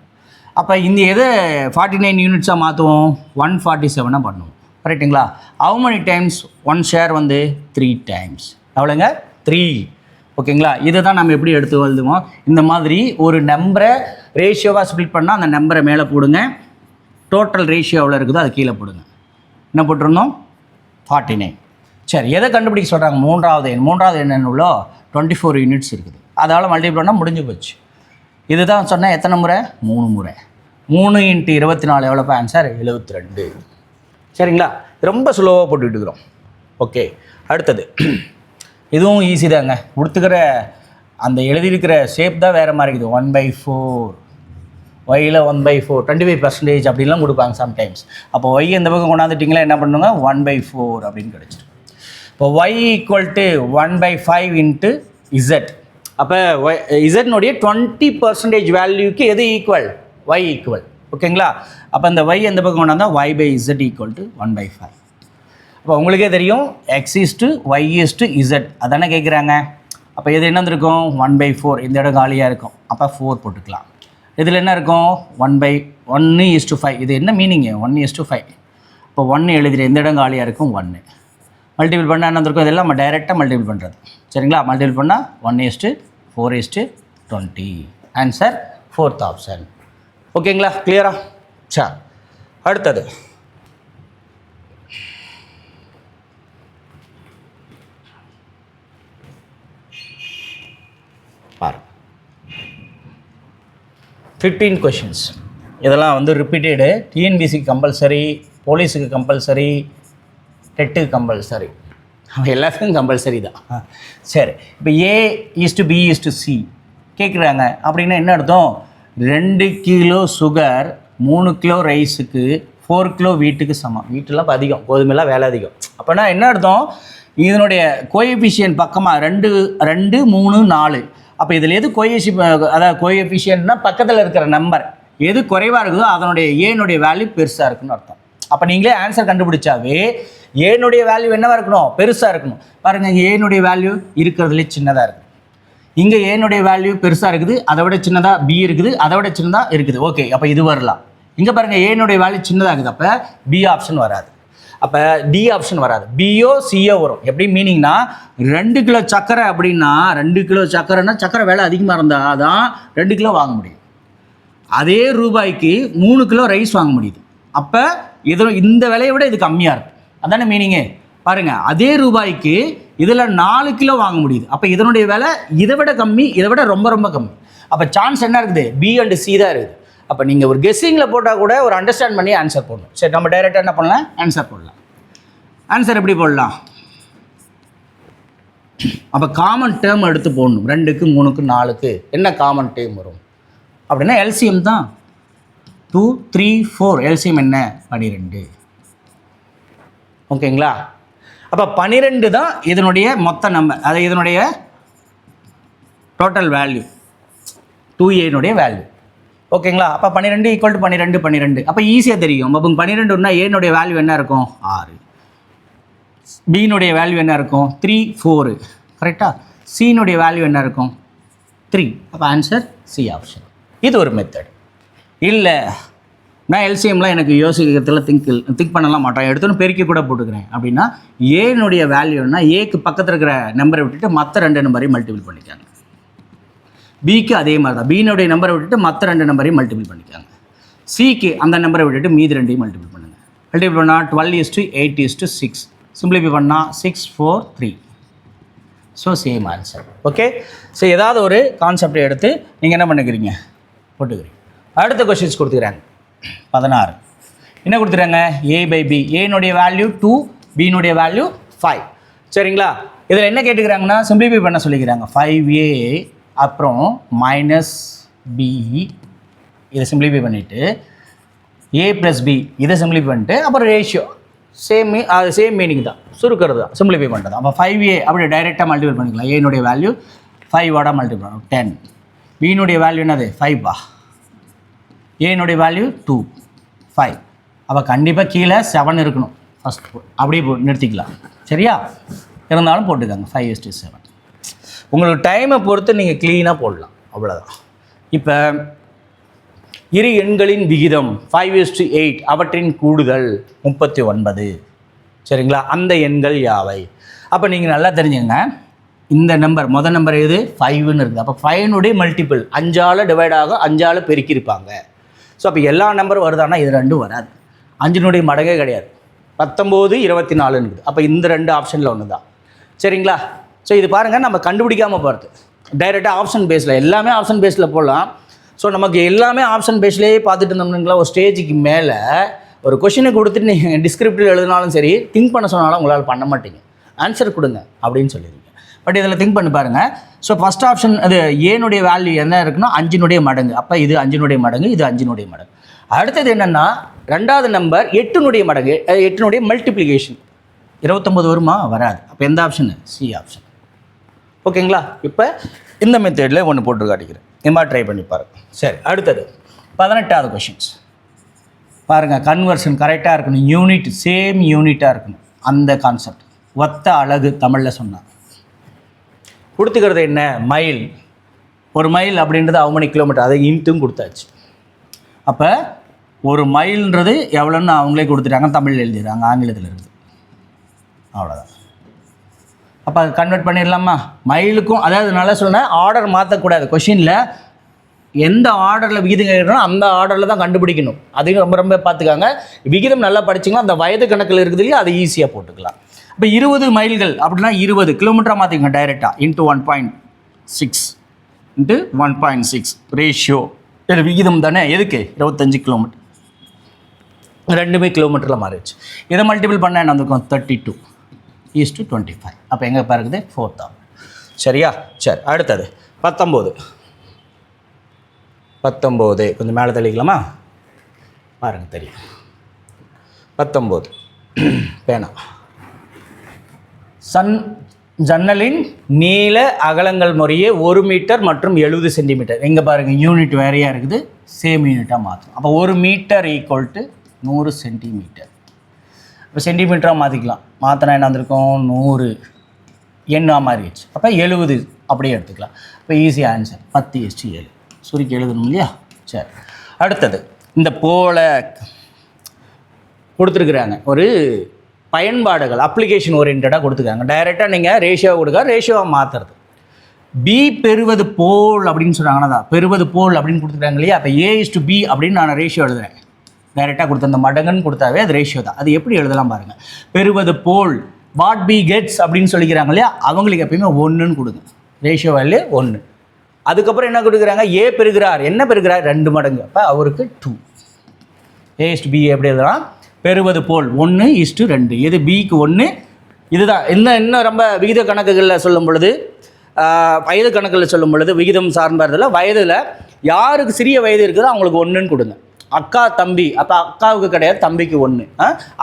அப்போ இந்த எதை 49 யூனிட்ஸாக மாற்றுவோம்? 147 பண்ணுவோம். கரெக்டுங்களா? How many times one share வந்து 3 டைம்ஸ். எவ்வளோங்க? 3. ஓகேங்களா? இதை தான் நம்ம எப்படி எடுத்து எழுதுவோம்? இந்த மாதிரி ஒரு நம்பரை ரேஷியோவாக ஸ்ப்ளிட் பண்ணால் அந்த நம்பரை மேலே போடுங்க, டோட்டல் ரேஷியோ எவ்வளோ இருக்குதோ அது கீழே போடுங்க. என்ன போட்டிருந்தோம்? 49. சரி, எதை கண்டுபிடிக்க சொல்கிறாங்க? மூன்றாவது எண் என்னுள்ளோ 24 யூனிட்ஸ் இருக்குது. அதால் மல்டிபிள் பண்ணால் முடிஞ்சு போச்சு. இதுதான் சொன்னால் எத்தனை முறை? 3 முறை. 3 × 24 எவ்வளோப்பா ஆன்சர்? 72. சரிங்களா? ரொம்ப ஸ்லோவாக போட்டுக்கிட்டு இருக்கிறோம். ஓகே, அடுத்தது இதுவும் ஈஸி தாங்க. கொடுத்துக்கிற அந்த எழுதியிருக்கிற ஷேப் தான் வேறு மாதிரி இருக்குது. 1/4 ஒய்யில் 1/4 25% அப்படின்லாம் கொடுப்பாங்க சம்டைம்ஸ். அப்போ ஒய் இந்த பக்கம் கொண்டாந்துட்டிங்களா என்ன பண்ணுங்க? 1/4 அப்படின்னு கிடச்சிடும். இப்போ ஒய் ஈக்குவல் டு 1/5 × இசட். அப்போ இசட்னுடைய 20% வேல்யூக்கு எது ஈக்குவல்? Y equal. ஓகேங்களா? அப்போ இந்த ஒய் எந்த பக்கம் கொண்டாந்தா y/z ஈக்குவல் டு 1/5. அப்போ உங்களுக்கே தெரியும் x/y/z அதானே கேட்குறாங்க. அப்போ இது என்ன இருக்கும்? 1/4. இந்த இடம் காலியாக இருக்கும். அப்போ 4 போட்டுக்கலாம். இதில் என்ன இருக்கும்? 1/5. இது என்ன மீனிங்கு? 1/5. இப்போ 1 எழுதிடு. எந்த இடம் காலியாக இருக்கும்? 1. மல்டிபிள் பண்ணால் என்ன இருக்கும்? இதெல்லாம் நம்ம டைரெக்டாக மல்டிபிள் பண்ணுறது. சரிங்களா? மல்டிபிள் பண்ணால் 1/4/20. Answer 4th option. ஓகேங்களா? கிளியரா? சரி, அடுத்தது பாரு. 15 கொஷின்ஸ். இதெல்லாம் வந்து ரிப்பீட்டடு. டிஎன்பிசிக்கு கம்பல்சரி, போலீஸுக்கு கம்பல்சரி, டெட்டுக்கு கம்பல்சரி, எல்லாத்துக்கும் கம்பல்சரி தான். சரி, இப்போ A/B/C கேட்குறாங்க அப்படின்னா என்ன அர்த்தம்? 2 கிலோ சுகர் 3 கிலோ ரைஸுக்கு 4 கிலோ வீட்டுக்கு சமம். வீட்டெல்லாம் இப்போ அதிகம், கோதுமைலாம் வேலை அதிகம். அப்போனா என்ன அர்த்தம்? இதனுடைய கோஎஃபிஷியன்ட் பக்கமாக 2, 2, 3, 4. அப்போ இதில் எது அதாவது கோஎஃபிஷியன்ட்னா பக்கத்தில் இருக்கிற நம்பர் எது குறைவாக இருக்குதோ அதனுடைய ஏனுடைய வேல்யூ பெருசாக இருக்குன்னு அர்த்தம். அப்போ நீங்களே ஆன்சர் கண்டுபிடிச்சாவே ஏனுடைய வேல்யூ என்னவாக இருக்கணும்? பெருசாக இருக்கணும். பாருங்கள், இங்கே ஏனுடைய வேல்யூ இருக்கிறதுலே சின்னதாக இருக்குது. இங்கே ஏனுடைய வேல்யூ பெருசாக இருக்குது, அதை விட சின்னதாக பி இருக்குது, அதை விட சின்னதாக இருக்குது. ஓகே, அப்போ இது வரலாம். இங்கே பாருங்கள், ஏனுடைய வேல்யூ சின்னதாக இருக்குது. அப்போ பி ஆப்ஷன் வராது. அப்போ டி ஆப்ஷன் வராது. பிஓ சிஓ வரும். எப்படி மீனிங்னா 2 கிலோ சக்கரை அப்படின்னா 2 கிலோ சக்கரைன்னா சக்கரை விலை அதிகமாக இருந்தால் தான் 2 கிலோ வாங்க முடியும். அதே ரூபாய்க்கு 3 கிலோ ரைஸ் வாங்க முடியுது. அப்போ இந்த விலையை விட இது கம்மியாக இருக்கும். அதானே மீனிங்கு. பாருங்கள், அதே ரூபாய்க்கு இதில் 4 கிலோ வாங்க முடியுது. அப்போ இதனுடைய விலை இதை விட கம்மி, இதை விட ரொம்ப ரொம்ப கம்மி. அப்போ சான்ஸ் என்ன இருக்குது? பி அண்ட் சி தான் இருக்குது. அப்போ நீங்கள் ஒரு கெஸ்ஸிங்கில் போட்டால் கூட ஒரு அண்டர்ஸ்டாண்ட் பண்ணி ஆன்சர் போடணும். சரி, நம்ம டைரெக்டாக என்ன பண்ணலாம்? ஆன்சர் போடலாம். ஆன்சர் எப்படி போடலாம்? அப்போ காமன் டேர்ம் எடுத்து போடணும். 2க்கு 3க்கு 4க்கு என்ன காமன் டேர்ம் வரும் அப்படின்னா எல்சிஎம் தான். 2, 3, 4 எல்சிஎம் என்ன? 12. ஓகேங்களா? அப்போ 12 தான் இதனுடைய மொத்த நம்பர், அது இதனுடைய டோட்டல் வேல்யூ, 2a வேல்யூ. ஓகேங்களா? அப்போ 12 = 12, 12. அப்போ ஈஸியாக தெரியும். அப்போ 12ன்னா ஏனுடைய வேல்யூ என்ன இருக்கும்? 6. பியினுடைய வேல்யூ என்ன இருக்கும்? 3, 4. கரெக்டாக? சியினுடைய வேல்யூ என்ன இருக்கும்? 3. அப்போ ஆன்சர் சி ஆப்ஷன். இது ஒரு மெத்தட். இல்லை நான் எல்சிஎம்லாம் எனக்கு யோசிக்கிறதுல திங்க் பண்ணலாம் மாட்டேன், எடுத்துன்னு பெருக்கி கூட போட்டுக்கிறேன் அப்படின்னா ஏனுடைய வேல்யூன்னா ஏக்கு பக்கத்தில் இருக்கிற நம்பரை விட்டுட்டு மற்ற 2 நம்பரையும் மல்டிபிள் பண்ணிக்காங்க. பிக்கு அதே மாதிரி தான். பியினுடைய நம்பரை விட்டுட்டு மற்ற 2 நம்பரையும் மல்டிபிள் பண்ணிக்காங்க. சிக்கு அந்த நம்பரை விட்டுட்டு மீதி 2ஐயும் மல்டிபிள் பண்ணுங்கள். மல்டிபிள் பண்ணால் 12:8:6. சிம்பிளிஃபை பண்ணால் 6, 4, 3. So same answer. Okay. So ஏதாவது ஒரு கான்செப்டை எடுத்து நீங்கள் என்ன பண்ணிக்கிறீங்க? போட்டுக்கிறீங்க. அடுத்த கொஷின்ஸ் கொடுத்துக்கிறாங்க. 16 என்ன கொடுத்துறாங்க? a/b. ஏனுடைய வேல்யூ 2, பியினுடைய வேல்யூ 5. சரிங்களா? இதில் என்ன கேட்டுக்கிறாங்கன்னா சிம்பிளிஃபை பண்ண சொல்லிக்கிறாங்க. 5a அப்புறம் -b இதை சிம்பிளிஃபை பண்ணிவிட்டு a + b இதை சிம்பிளிஃபை பண்ணிட்டு அப்புறம் ரேஷியோ சேம் மீனிங் தான், சுருக்கிறது தான், சிம்பிளிஃபை பண்ணுறது. அப்போ 5a அப்படி டைரெக்டாக மல்டிபிள் பண்ணிக்கலாம். ஏனுடைய வேல்யூ 5 மல்டிபிள் பண்ணும் 10. பியினுடைய வேல்யூ என்னது 5 ஏனுடைய வேல்யூ 2 5. அப்போ கண்டிப்பாக கீழே 7 இருக்கணும் ஃபஸ்ட். அப்படியே நிறுத்திக்கலாம். சரியா? இருந்தாலும் போட்டுக்கோங்க 5:7. உங்களுக்கு டைமை பொறுத்து நீங்கள் க்ளீனாக போடலாம், அவ்வளோதான். இப்போ இரு எண்களின் விகிதம் 5:8, அவற்றின் கூடுதல் 39. சரிங்களா? அந்த எண்கள் யாவை? அப்போ நீங்கள் நல்லா தெரிஞ்சுங்க, இந்த நம்பர் நம்பர் எது 5ன்னு இருக்குது. அப்போ 5னுடைய மல்டிபிள் 5ஆல் டிவைட் ஆகும், 5ஆல் பெருக்கியிருப்பாங்க. ஸோ அப்போ எல்லா நம்பரும் வருதானா? இது ரெண்டும் வராது. 5னுடைய மடங்கே கிடையாது. 19 24 இருக்குது. அப்போ இந்த 2 ஆப்ஷனில் ஒன்று தான். சரிங்களா? ஸோ இது பாருங்கள், நம்ம கண்டுபிடிக்காமல் போகிறது டைரெக்டாக ஆப்ஷன் பேஸில், எல்லாமே ஆப்ஷன் பேஸில் போடலாம். ஸோ நமக்கு எல்லாமே ஆப்ஷன் பேஸ்லேயே பார்த்துட்டு இருந்தோம்னுங்களா, ஒரு ஸ்டேஜுக்கு மேலே ஒரு கொஷினை கொடுத்துட்டு நீங்கள் டிஸ்கிரிப்டிவ் எழுதினாலும் சரி, திங்க் பண்ண சொன்னாலும் உங்களால் பண்ண மாட்டீங்க. ஆன்சர் கொடுங்க அப்படின்னு சொல்லிடுங்க. பட் இதில் திங்க் பண்ணி பாருங்கள். ஸோ ஃபஸ்ட் ஆப்ஷன் அது ஏனுடைய வேல்யூ என்ன இருக்குன்னா 5னுடைய மடங்கு. அப்போ இது 5னுடைய மடங்கு, இது 5னுடைய மடங்கு. அடுத்தது என்னென்னா ரெண்டாவது நம்பர் 8னுடைய மடங்கு, 8னுடைய மல்டிப்ளிகேஷன். 29 வருமா? வராது. அப்போ எந்த ஆப்ஷனு? C option. ஓகேங்களா? இப்போ இந்த மெத்தேடில் ஒன்று போட்டு காட்டிக்கிறேன். இந்த மாதிரி ட்ரை பண்ணி பாருங்கள். சரி, அடுத்தது 18வது கொஷின்ஸ் பாருங்கள். கன்வர்ஷன் கரெக்டாக இருக்கணும், யூனிட் சேம் யூனிட்டாக இருக்கணும். அந்த கான்செப்ட் ஒத்த அழகு தமிழில் சொன்னான். கொடுத்துக்கிறது என்ன? மைல். ஒரு மைல் அப்படின்றது how many கிலோமீட்டர், அதை இன்ட்டும் கொடுத்தாச்சு. அப்போ ஒரு மைல்ன்றது எவ்வளோன்னு அவங்களே கொடுத்துட்டாங்க, தமிழில் எழுதிடுறாங்க, ஆங்கிலத்தில் இருக்குது. அவ்வளோதான். அப்போ அதை கன்வெர்ட் பண்ணிடலாமா? மைலுக்கும், அதாவது நல்லா சொன்னேன், ஆர்டர் மாற்றக்கூடாது. கொஷினில் எந்த ஆர்டரில் விகிதம் கேட்கணும் அந்த ஆர்டரில் தான் கண்டுபிடிக்கணும். அதையும் ரொம்ப ரொம்ப பார்த்துக்காங்க. விகிதம் நல்லா படிச்சிங்கன்னா அந்த வயது கணக்கில் இருக்குது இல்லையா, அதை ஈஸியாக போட்டுக்கலாம். இப்போ 20 மைல்கள் அப்படின்னா 20 கிலோமீட்டராக மாற்றிக்கங்க டைரெக்டாக. Into 1.6 into 1.6 ratio. இது விகிதம் தானே. எதுக்கு? 25 கிலோமீட்டர். ரெண்டுமே கிலோமீட்டரில் மாறிடுச்சு. இதை மல்டிபிள் பண்ண என்ன வந்துருக்கும்? 32:25. அப்போ எங்கே பாருக்குது? 4th. சரியா? சரி, அடுத்தது 19 கொஞ்சம் மேலே தெளிக்கலாமா? பாருங்கள், தெரியும். 19 பேனா. ஜன்னலின் நீள அகலங்கள் முறையே 1 மீட்டர் மற்றும் 70 சென்டிமீட்டர். எங்கே பாருங்கள், யூனிட் வேறையாக இருக்குது, சேம் யூனிட்டாக மாற்றும். அப்போ 1 மீட்டர் ஈக்குவல் டு 100 சென்டிமீட்டர். இப்போ சென்டிமீட்டராக மாற்றிக்கலாம். மாற்றினா என்ன வந்திருக்கும்? 100 எண்ணாக மாறிடுச்சு. அப்போ 70 அப்படியே எடுத்துக்கலாம். இப்போ ஈஸியாக ஆன்சர் 10:7. சுருக்கி எழுதணும் இல்லையா? சரி, அடுத்தது இந்த போல கொடுத்துருக்குறாங்க. ஒரு பயன்பாடுகள் அப்ளிகேஷன் ஓரியன்டாக கொடுத்துருக்காங்க. டைரெக்டாக நீங்கள் ரேஷியோவை கொடுக்க, ரேஷியோவை மாற்றுறது. பி பெறுவது போல் அப்படின்னு சொன்னாங்கன்னா தான் பெறுவது போல் அப்படின்னு கொடுத்துருக்காங்க இல்லையா? அப்போ A:B அப்படின்னு நான் ரேஷியோ எழுதுறேன். டைரெக்டாக கொடுத்த அந்த மடங்குன்னு கொடுத்தாவே அது ரேஷியோ தான். அது எப்படி எழுதலாம் பாருங்கள். பெறுவது போல் வாட் பி கெட்ஸ் அப்படின்னு சொல்லிக்கிறாங்க இல்லையா, அவங்களுக்கு எப்பயுமே 1ன்னு கொடுங்க. Ratio value 1. அதுக்கப்புறம் என்ன கொடுக்குறாங்க? ஏ பெறுகிறார். என்ன பெறுகிறார்? 2 மடங்கு. அப்போ அவருக்கு 2. A:B எப்படி எழுதலாம்? பெறுவது போல் 1:2. இது பிக்கு 1. இதுதான் இன்னும் ரொம்ப விகித கணக்குகளில் சொல்லும் பொழுது, வயது கணக்கில் சொல்லும் பொழுது, விகிதம் சார்ந்ததில் வயதில் யாருக்கு சிறிய வயது இருக்குதோ அவங்களுக்கு 1ன்னு கொடுங்க. அக்கா தம்பி, அப்போ அக்காவுக்கு கிடையாது, தம்பிக்கு 1.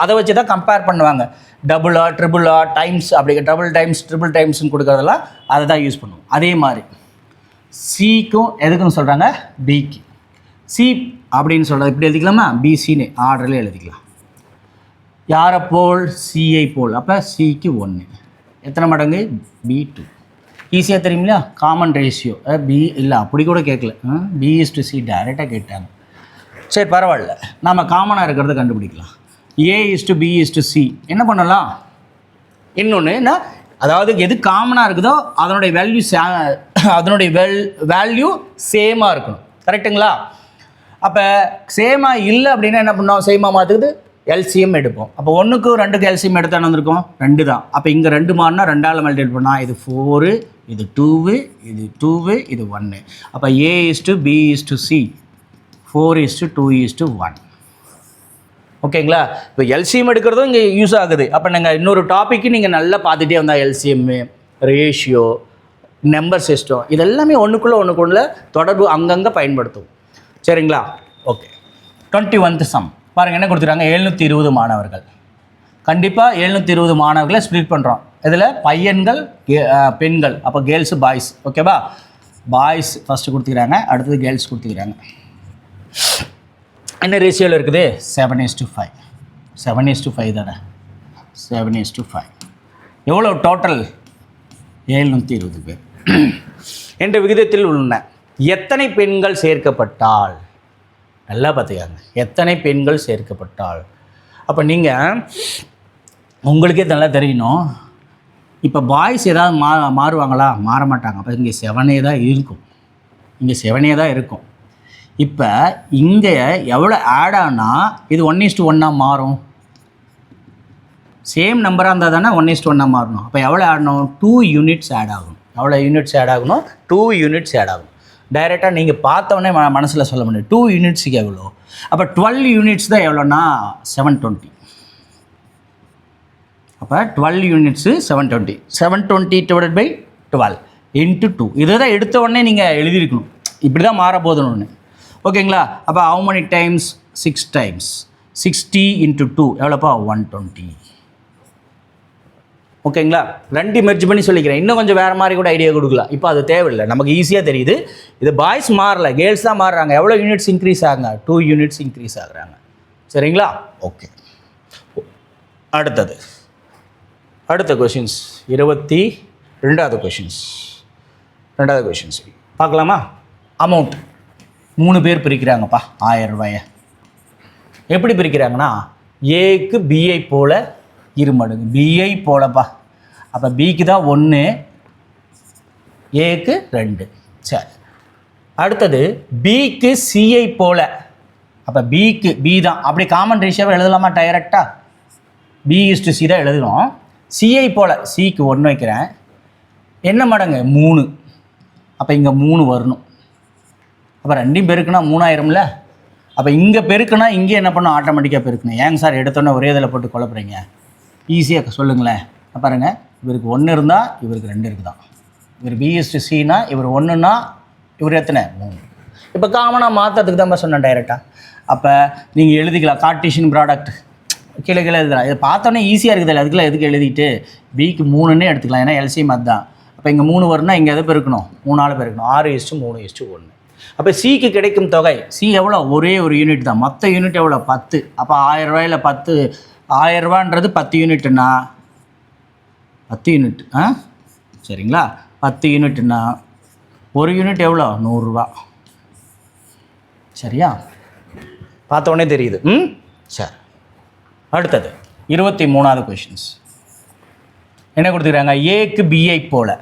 அதை வச்சு தான் கம்பேர் பண்ணுவாங்க. டபுளா ட்ரிபிளா டைம்ஸ், அப்படி டபுள் டைம்ஸ் ட்ரிபிள் டைம்ஸ்னு கொடுக்குறதெல்லாம் அதை தான் யூஸ் பண்ணுவோம். அதே மாதிரி சிக்கும் எதுக்குன்னு சொல்கிறாங்க? பிக்கு. சி அப்படின்னு சொல்கிறது இப்படி எழுதிக்கலாமா? பிசின்னு ஆர்டரில் எழுதிக்கலாம். யாரை போல்? சிஐ போல். அப்போ சிக்கு 1. எத்தனை மடங்கு? B2. ஈஸியாக தெரியுங்களா? Common ratio. பி இல்லை அப்படி கூட கேட்கல, B:C டைரெக்டாக கேட்டாங்க. சரி, பரவாயில்ல, நம்ம காமனாக இருக்கிறத கண்டுபிடிக்கலாம். A:B:C என்ன பண்ணலாம்? இன்னொன்று என்ன, அதாவது எது காமனாக இருக்குதோ அதனுடைய வேல்யூ சேமாக இருக்கணும். கரெக்டுங்களா? அப்போ சேமாக இல்லை அப்படின்னா என்ன பண்ணோம்? சேமாக மாற்றுக்குது எல்சிஎம் எடுப்போம். அப்போ 1க்கு 2க்கு எல்சிஎம் எடுத்தானே வந்திருக்கோம்? 2 தான். அப்போ இங்கே 2 மாறினா 2ஆல் மல்டிபிள் பண்ணால் இது 4, இது 2, இது 2, இது 1. அப்போ A:B:C 4:2:1. ஓகேங்களா? இப்போ எல்சிஎம் எடுக்கிறதும் இங்கே யூஸ் ஆகுது. அப்போ நாங்கள் இன்னொரு டாப்பிக்கு நீங்கள் நல்லா பார்த்துட்டே வந்தால் எல்சிஎம்மு, ரேஷியோ, நம்பர் சிஸ்டம், இதெல்லாமே ஒன்றுக்குள்ள தொடர்பு அங்கங்கே பயன்படுத்தும். சரிங்களா? ஓகே, 21th சம் பாருங்கள். என்ன கொடுத்துருக்காங்க? 720 மாணவர்கள். கண்டிப்பாக 720 மாணவர்களை ஸ்ப்ளிட் பண்ணுறோம். இதில் பையன்கள் பெண்கள், அப்போ கேர்ள்ஸு பாய்ஸ். ஓகேவா? பாய்ஸ் ஃபஸ்ட்டு கொடுத்துக்கிறாங்க, அடுத்தது கேர்ள்ஸ் கொடுத்துக்கிறாங்க. என்ன ரேஷியோவில் இருக்குது? 7:5. 7:5 தானே? 7:5. எவ்வளோ டோட்டல்? 720 பேர். என்ற விகிதத்தில் உள்ள எத்தனை பெண்கள் சேர்க்கப்பட்டால், நல்லா பார்த்துக்காங்க, எத்தனை பெண்கள் சேர்க்கப்பட்டால். அப்போ நீங்கள் உங்களுக்கே நல்லா தெரியணும், இப்போ பாய்ஸ் ஏதாவது மாறுவாங்களா? மாற மாட்டாங்க. அப்போ இங்கே 7 தான் இருக்கும், இங்கே 7 தான் இருக்கும். இப்போ இங்கே எவ்வளோ ஆட் ஆனால் இது 1:1 மாறும்? சேம் நம்பராக இருந்தால் தானே 1:1 மாறணும். அப்போ எவ்வளோ ஆடணும்? 2 யூனிட்ஸ் ஆட் ஆகும். எவ்வளோ யூனிட்ஸ் ஆட் ஆகணும்? 2 யூனிட்ஸ் ஆட் ஆகும். டைரெக்டாக நீங்கள் பார்த்தோன்னே மனசில் சொல்ல முடியும். 2 யூனிட்ஸுக்கு எவ்வளோ? அப்போ 12 யூனிட்ஸ் தான் எவ்வளோன்னா 720. அப்போ 12 யூனிட்ஸு 720. 720 divided by 12 into 2. இதை தான் எடுத்த உடனே நீங்கள் எழுதியிருக்கணும், இப்படி தான் மாற போதுன்னு ஒன்று. ஓகேங்களா? அப்போ how many times? 6 times. 60 into 2 எவ்வளோப்பா? 120. ஓகேங்களா? ரெண்டு மெர்ஜ் பண்ணி சொல்லிக்கிறேன். இன்னும் கொஞ்சம் வேறு மாதிரி கூட ஐடியா கொடுக்கலாம். இப்போ அது தேவையில்லை, நமக்கு ஈஸியாக தெரியுது. இது பாய்ஸ் மாறல, கேர்ள்ஸ் தான் மாறுறாங்க. எவ்வளோ யூனிட்ஸ் இன்க்ரீஸ் ஆகுங்க? 2 யூனிட்ஸ் இன்க்ரீஸ் ஆகுறாங்க. சரிங்களா? ஓகே. அடுத்த கொஷின்ஸ் 22வது கொஷின்ஸ். 2வது கொஷின்ஸ் பார்க்கலாமா? அமௌண்ட் 3 பேர் பிரிக்கிறாங்கப்பா 1000 ரூபாயை. எப்படி பிரிக்கிறாங்கன்னா, ஏக்கு பிஐ போல் 2 மடங்கு, பிஐ போலப்பா. அப்போ பிக்கு தான் 1, ஏக்கு 2. சரி, அடுத்தது பிக்கு சிஐ போல். அப்போ பிக்கு பி தான், அப்படி காமன் ரேஷியோவை எழுதலாமா? டைரெக்டாக B/C தான் எழுதுகிறோம். சிஐ போல், சிக்கு 1 வைக்கிறேன். என்ன மடங்கு? 3. அப்போ இங்கே 3 வரணும். அப்போ 2 பெருக்குனா 3000. அப்போ இங்கே பெருக்குனா இங்கே என்ன பண்ணணும்? ஆட்டோமேட்டிக்காக பெருக்கணும். ஏங்க சார் எடுத்தோன்னே ஒரே இதில் போட்டு குழப்புறீங்க? ஈஸியாக சொல்லுங்களேன். பாருங்கள், இவருக்கு 1 இருந்தால் இவருக்கு 2 இருக்குதான். இவர் B/Cனா இவர் 1ன்னா இவர் எத்தனை? 3. இப்போ காமனாக மாற்றத்துக்கு தான் சொன்னேன் டைரெக்டாக. அப்போ நீங்கள் எழுதிக்கலாம், கார்ட்டீசியன் ப்ராடக்ட் கீழே எழுதலாம். இதை பார்த்தோன்னே ஈஸியாக இருக்குது. அதுக்குள்ள எதுக்கு எழுதிட்டு பிக்கு 3ன்னே எடுத்துக்கலாம், ஏன்னா எல்சிஎம் அதுதான். அப்போ இங்கே 3 வரும்னா இங்கே எதை பெருக்கணும்? 3 பெருக்கணும். 6:3:1. அப்போ சிக்கு கிடைக்கும் தொகை, சி எவ்வளோ? ஒரே ஒரு யூனிட் தான். மொத்த யூனிட் எவ்வளோ? 10. அப்போ 1000 ரூபாயில் 10, 1000 ரூபான்றது 10 யூனிட்டுன்னா 10 யூனிட். சரிங்களா? 10 யூனிட்னா ஒரு யூனிட் எவ்வளோ? 100 ரூபா. சரியா? பார்த்தோன்னே தெரியுது. சரி, அடுத்தது 23வது கொஷின்ஸ். என்ன கொடுத்துக்கிறாங்க? ஏக்கு பிஐ போல்.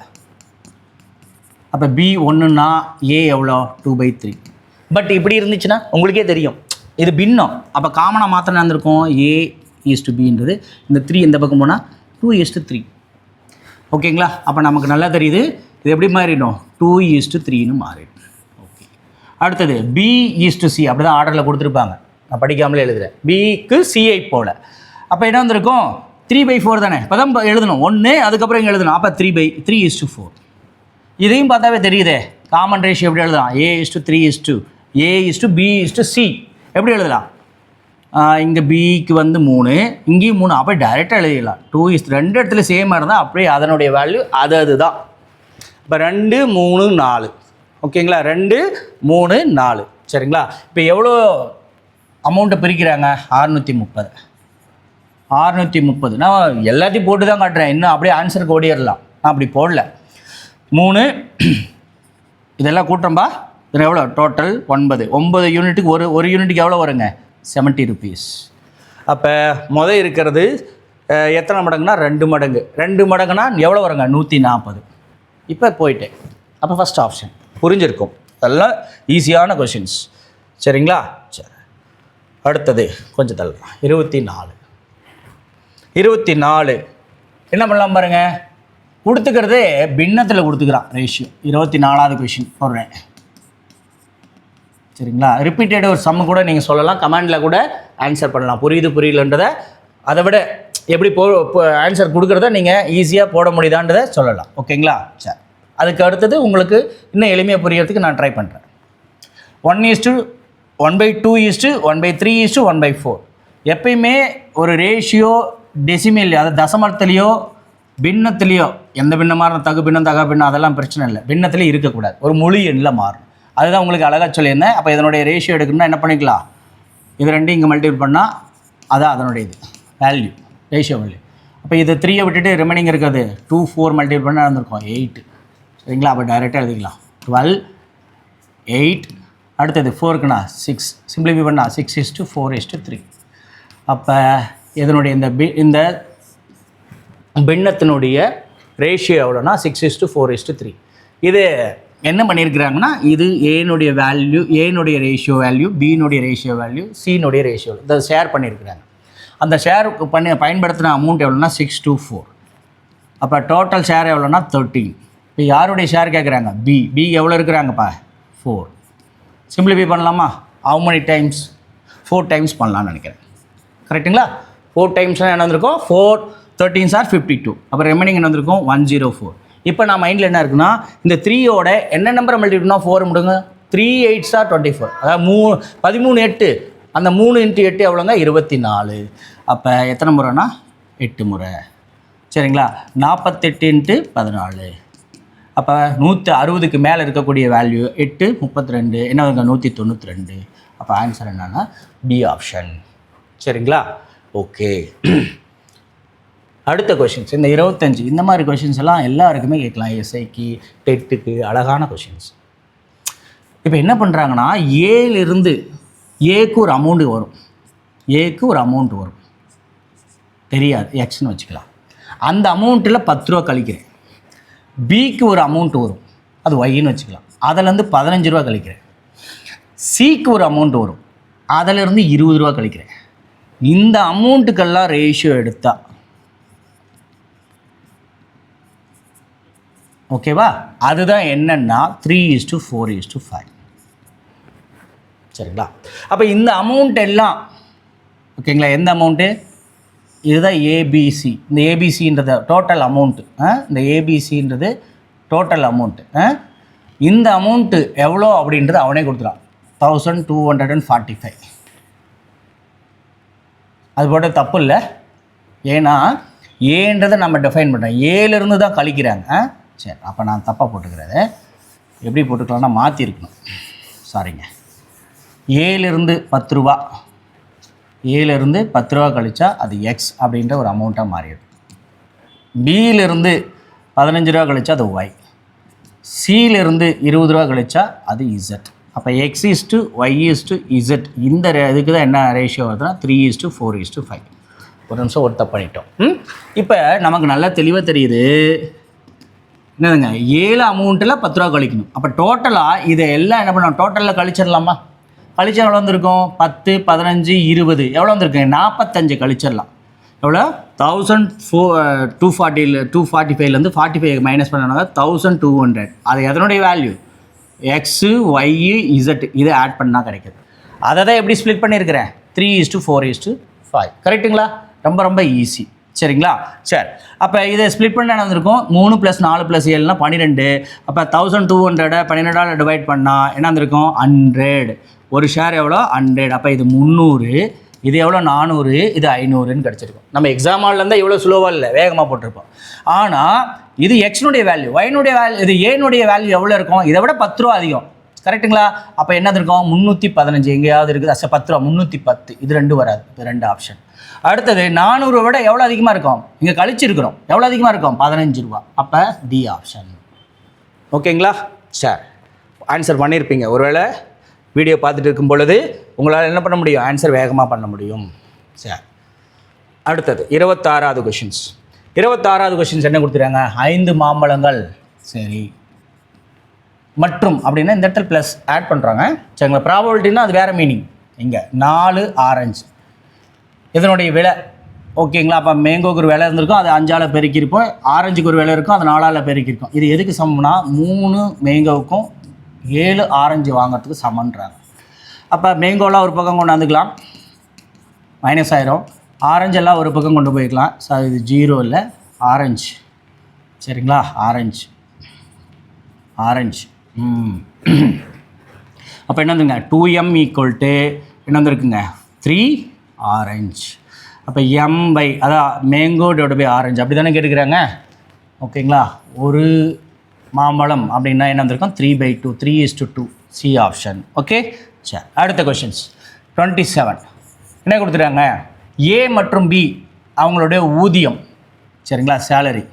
அப்போ பி 1ன்னா ஏ எவ்வளோ? 2/3. பட் இப்படி இருந்துச்சுன்னா உங்களுக்கே தெரியும், இது பின்னம். அப்போ காமனாக மாத்திரம் நடந்திருக்கும். A/Bன்றது இந்த 3 இந்த பக்கம் போனால் 2:3. ஓகேங்களா? அப்போ நமக்கு நல்லா தெரியுது இது எப்படி மாறிடும்? 2:3ன்னு மாறிடும். ஓகே. அடுத்தது B/C, அப்படி தான் ஆர்டரில் கொடுத்துருப்பாங்க, நான் படிக்காமலே எழுதுகிறேன். பிக்கு சிஐ போல். அப்போ என்ன வந்திருக்கும்? 3/4 தானே. இப்போ தான் எழுதணும் 1, அதுக்கப்புறம் இங்கே எழுதணும். அப்போ 3/4. இதையும் பார்த்தாவே தெரியுதே, காமன் ரேஷியோ எப்படி எழுதலாம்? A/3, A/B/C எப்படி எழுதலாம்? இங்கே பிக்கு 3, இங்கேயும் 3. அப்போ டைரெக்டாக எழுதிடலாம். 2 இடத்துல சேமாக இருந்தால் அப்படியே அதனுடைய வேல்யூ அதுதான். இப்போ 2, 3, 4. ஓகேங்களா? 2, 3, 4. சரிங்களா? இப்போ எவ்வளோ அமௌண்ட்டை பிரிக்கிறாங்க? 630. 630. நான் எல்லாத்தையும் போட்டு தான் காட்டுறேன், இன்னும் அப்படியே ஆன்சருக்கு ஓடிடலாம். நான் அப்படி போடல. 3 இதெல்லாம் கூட்டுறம்பா. இதில் எவ்வளோ டோட்டல்? 9 யூனிட்டுக்கு ஒரு யூனிட்டுக்கு எவ்வளோ வருங்க? 70 rupees. அப்போ இருக்கிறது எத்தனை மடங்குனா? 2 மடங்கு. 2 மடங்குனா எவ்வளோ வருங்க? 140. இப்போ போயிட்டேன். அப்போ ஃபஸ்ட் ஆப்ஷன் புரிஞ்சிருக்கும். அதெல்லாம் ஈஸியான கொஷின்ஸ். சரிங்களா? சரி, அடுத்தது கொஞ்சம் தள்ளலாம். 24 என்ன பண்ணலாம் பாருங்கள். கொடுத்துக்கிறதே பின்னத்தில் கொடுத்துக்கிறான் ரேஷியோ. 24வது கொஷின் போடுறேன். சரிங்களா? ரிப்பீட்டட் ஒரு சம்மு கூட நீங்கள் சொல்லலாம், கமெண்டில் கூட ஆன்சர் பண்ணலாம். புரியலன்றதை அதை விட எப்படி ஆன்சர் கொடுக்குறத நீங்கள் ஈஸியாக போட முடியுதான்றதை சொல்லலாம். ஓகேங்களா? சரி, அதுக்கு அடுத்தது உங்களுக்கு இன்னும் எளிமையாக புரியறதுக்கு நான் ட்ரை பண்ணுறேன். 1:1/2 1/3 1/4. எப்பயுமே ஒரு ரேஷியோ டெசிமேல் அதாவது தசமத்திலையோ பின்னத்திலையோ எந்த பின்னமாக இருந்தால் தகு பின்னம் தகா பின்னம் அதெல்லாம் பிரச்சனை இல்லை, பின்னத்திலையும் இருக்கக்கூடாது, ஒரு முழு எண்ணில் மாறும். அதுதான் உங்களுக்கு அழகாக சொல்லியிருந்தேன். அப்போ இதனுடைய ரேஷியோ எடுக்கணும்னா என்ன பண்ணிக்கலாம், இது ரெண்டும் இங்கே மல்டிபிள் பண்ணால் அதான் அதனுடைய இது வேல்யூ, ரேஷியோ வேல்யூ. அப்போ இது 3 விட்டுட்டு ரிமைனிங் இருக்கிறது 2 4 மல்டிபிள் பண்ணால் இருந்திருக்கும் 8. சரிங்களா? அப்போ டைரெக்டாக எழுதிக்கலாம் 12 8. அடுத்தது 4க்குண்ணா 6, சிம்பிளிஃபை பண்ணால் 6:4:3. அப்போ இதனுடைய இந்த பின்னத்தினுடைய ரேஷியோ எவ்வளோனா 6:4:3. இது என்ன பண்ணியிருக்கிறாங்கன்னா, இது ஏனுடைய வேல்யூ, ஏனுடைய ரேஷியோ வேல்யூ, பினுடைய ரேஷியோ வேல்யூ, சினுடைய ரேஷியோ இதை ஷேர் பண்ணியிருக்கிறாங்க. அந்த ஷேர் பயன்படுத்தின அமௌண்ட் எவ்வளோனா 624. அப்போ டோட்டல் ஷேர் எவ்வளோனா 13. இப்போ யாருடைய ஷேர் கேட்குறாங்க, பி எவ்வளோ இருக்கிறாங்கப்பா 4. சிம்பிளிஃபை பண்ணலாமா? how many times 4 டைம்ஸ் பண்ணலான்னு நினைக்கிறேன். கரெக்டுங்களா? 4 டைம்ஸ்னால் என்ன வந்திருக்கும் 4 13s are 52. அப்போ ரிமைனிங் என்ன வந்திருக்கும் 104. இப்போ நான் மைண்டில் என்ன இருக்குன்னா, இந்த 3யோட என்ன நம்பரை மல்டிபிள்னா 4 முடிங்க, 3 8s are 24. அதாவது 13 8, அந்த 3 × 8 எவ்வளோங்க 24. அப்போ எத்தனை முறைனா 8 முறை. சரிங்களா? 48 × 14. அப்போ 160க்கு மேலே இருக்கக்கூடிய வேல்யூ 8 32 என்ன வருங்க 192. அப்போ ஆன்சர் என்னன்னா பி ஆப்ஷன். சரிங்களா? ஓகே. அடுத்த கொஷின்ஸ் இந்த 25 இந்த மாதிரி கொஷின்ஸ் எல்லாம் எல்லாருக்குமே கேட்கலாம், எஸ்ஐக்கு டெட்டுக்கு அழகான கொஷின்ஸ். இப்போ என்ன பண்ணுறாங்கன்னா, ஏலிருந்து ஏக்கு ஒரு அமௌண்ட்டு வரும், ஏக்கு ஒரு அமௌண்ட் வரும் தெரியாது, எக்ஸ்னு வச்சுக்கலாம். அந்த அமௌண்ட்டில் 10 ரூபா கழிக்கிறேன். பிக்கு ஒரு அமௌண்ட் வரும், அது ஒய்ன்னு வச்சுக்கலாம், அதிலேருந்து 15 ரூபா கழிக்கிறேன். சிக்கு ஒரு அமௌண்ட் வரும், அதிலேருந்து 20 ரூபா கழிக்கிறேன். இந்த அமௌண்ட்டுக்கெல்லாம் ரேஷியோ எடுத்தா ஓகேவா? அதுதான் என்னன்னா 3:4:5. சரிங்களா? அப்போ இந்த அமௌண்ட் எல்லாம் ஓகேங்களா, எந்த அமௌண்ட்டு இதுதான் ஏபிசி. இந்த ஏபிசின்றது டோட்டல் அமௌண்ட்டு, இந்த ஏபிசின்றது டோட்டல் அமௌண்ட்டு. இந்த அமௌண்ட்டு எவ்வளோ அப்படின்றது அவனே கொடுத்துறான் 1245. அது போட்ட தப்பு இல்லை, ஏன்னா ஏன்றதை நம்ம டிஃபைன் பண்ணுறோம், ஏலேருந்து தான் கழிக்கிறாங்க. சரி, அப்போ நான் தப்பாக போட்டுக்கிறது எப்படி போட்டுக்கலாம்னா மாற்றிருக்கணும், சாரிங்க. ஏலேருந்து 10 ரூபா, ஏலேருந்து 10 ரூபா கழிச்சா அது எக்ஸ் அப்படின்ற ஒரு அமௌண்ட்டாக மாறிடும். பியிலிருந்து 15 ரூபா கழிச்சா அது ஒய், சியிலிருந்து 20 ரூபா கழிச்சா அது இசட். அப்போ x:y:z இந்த இதுக்கு தான் என்ன ரேஷியோ வருதுன்னா 3:4:5. ஒரு நிமிஷம் ஒருத்த பண்ணிட்டோம். இப்போ நமக்கு நல்லா தெளிவாக தெரியுது என்னதுங்க, 7 அமௌண்ட்டில் 10 ரூபா கழிக்கணும். அப்போ டோட்டலாக இதை எல்லாம் என்ன பண்ணணும், டோட்டலில் கழிச்சிடலாமா? கழிச்சா எவ்வளோ வந்திருக்கும் 10 15 20 எவ்வளோ வந்திருக்கு 45 கழிச்சிடலாம். எவ்வளோ 245 45 மைனஸ் பண்ணாங்க 1200. அது எதனுடைய வேல்யூ எக்ஸு ஒய்யு இசட் இதை ஆட் பண்ணால் கிடைக்குது. அதை தான் எப்படி ஸ்ப்ளிட் பண்ணியிருக்கிறேன் 3:4:5. கரெக்டுங்களா? ரொம்ப ரொம்ப ஈஸி. சரிங்களா? சரி, அப்போ இதை ஸ்ப்ளிட் பண்ண என்ன வந்திருக்கும் 3 + 4 + 7 12. அப்போ 1200 12ஆல் டிவைட் பண்ணால் என்ன வந்திருக்கும் 100. ஒரு ஷேர் எவ்வளோ 100. அப்போ இது 300, இது எவ்வளோ 400, இது 500ன்னு கிடச்சிருக்கும். நம்ம எக்ஸாம் ஹாலில் இருந்தால் இவ்வளோ ஸ்லோவாக இல்லை, வேகமாக போட்டிருப்போம். ஆனால் இது எக்ஸ்னுடைய வேல்யூ, ஒய்னுடைய வேல்யூ, இது ஏனுடைய வேல்யூ எவ்வளோ இருக்கும், இதை விட 10 ரூபா அதிகம். கரெக்டுங்களா? அப்போ என்னது இருக்கும் 315 எங்கேயாவது இருக்குது. 10 ரூபா 310, இது 2 வராது, இது 2 ஆப்ஷன். அடுத்தது 400 விட எவ்வளோ அதிகமாக இருக்கும், இங்கே கழிச்சிருக்கிறோம், எவ்வளோ அதிகமாக இருக்கும் 15 ரூபா. அப்போ டி ஆப்ஷன். ஓகேங்களா? சரி, ஆன்சர் பண்ணியிருப்பீங்க. ஒருவேளை வீடியோ பார்த்துட்டு இருக்கும் பொழுது உங்களால் என்ன பண்ண முடியும், ஆன்சர் வேகமாக பண்ண முடியும். சரி, அடுத்தது 26வது கொஷின்ஸ். 26வது கொஷின்ஸ் என்ன கொடுத்துருக்காங்க, 5 மாம்பழங்கள். சரி, மற்றும் அப்படின்னா இந்த இடத்துல ப்ளஸ் ஆட் பண்ணுறாங்க. சரிங்களா? ப்ராபபிலிட்டின்னா அது வேறு மீனிங். இங்கே 4 ஆரஞ்சு இதனுடைய விலை. ஓகேங்களா? அப்போ மேங்கோக்கு ஒரு விலை இருந்திருக்கும், அது 5ஆல் பெருக்கியிருப்போம். ஆரஞ்சுக்கு ஒரு விலை இருக்கும், அது 4ஆல் பெருக்கியிருக்கும். இது எதுக்கு சமம்னா 3 மேங்கோவுக்கும் 7 ஆரஞ்சு வாங்கிறதுக்கு சமன்றாங்க. அப்போ மேங்கோலாம் ஒரு பக்கம் கொண்டாந்துக்கலாம், மைனஸ் ஆயிரும். ஆரஞ்செல்லாம் ஒரு பக்கம் கொண்டு போய்க்கலாம். சார் இது 0 இல்லை, ஆரஞ்சு. சரிங்களா? ஆரஞ்சு அப்போ என்ன வந்துங்க 2m = என்ன வந்துருக்குங்க 3 ஆரஞ்சு. அப்போ எம் பை அதான் மேங்கோ டிவைட் பை ஆரஞ்சு அப்படி தானே கேட்டுக்கிறாங்க. ஓகேங்களா, ஒரு மாம்பழம் அப்படின்னா என்ன வந்திருக்கும் 3/2 3:2 சி ஆப்ஷன். ஓகே, சரி. அடுத்த கொஷின்ஸ் 27 என்ன கொடுத்துருக்காங்க, ஏ மற்றும் பி அவங்களுடைய ஊதியம், சரிங்களா, சேலரி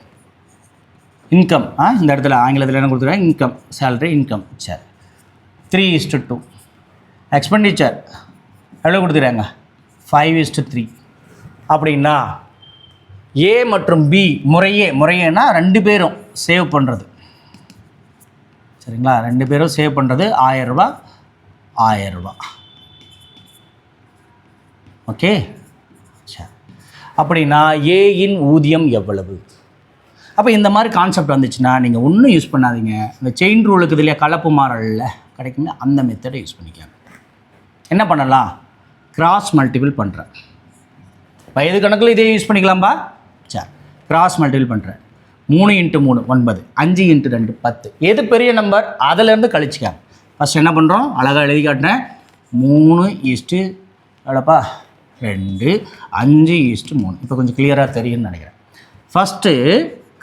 இன்கம். இந்த இடத்துல ஆங்கிலத்தில் என்ன கொடுத்துருக்காங்க, இன்கம் சேலரி இன்கம். சரி, 3:2. எக்ஸ்பெண்டிச்சர் எவ்வளோ கொடுத்துருக்காங்க 5:3. அப்படின்னா ஏ மற்றும் பி முறையேனா 2 பேரும் சேவ் பண்ணுறது, சரிங்களா, 2 பேரும் சேவ் பண்ணுறது 1000 ரூபா 1000 ரூபா. ஓகே, சரி. அப்படின்னா ஏயின் ஊதியம் எவ்வளவு? அப்போ இந்த மாதிரி கான்செப்ட் வந்துச்சுன்னா நீங்கள் ஒன்றும் யூஸ் பண்ணாதீங்க, இந்த செயின் ரூல் இருக்குது இல்லையா, கலப்பு மாறலில் கிடைக்குங்க, அந்த மெத்தடை யூஸ் பண்ணிக்காங்க. என்ன பண்ணலாம், கிராஸ் மல்டிபிள் பண்ணுறேன். வயது கணக்கில் இதே யூஸ் பண்ணிக்கலாம்பா. சரி, கிராஸ் மல்டிபிள் பண்ணுறேன். 3 × 3 9, 5 × 2 10. எது பெரிய நம்பர் அதிலேருந்து கழிச்சிக்காங்க. ஃபஸ்ட் என்ன பண்ணுறோம், அழகாக எழுதி காட்டினேன். 3 எவ்வளோப்பா 2, 5:3. இப்போ கொஞ்சம் கிளியராக தெரியும்னு நினைக்கிறேன். ஃபஸ்ட்டு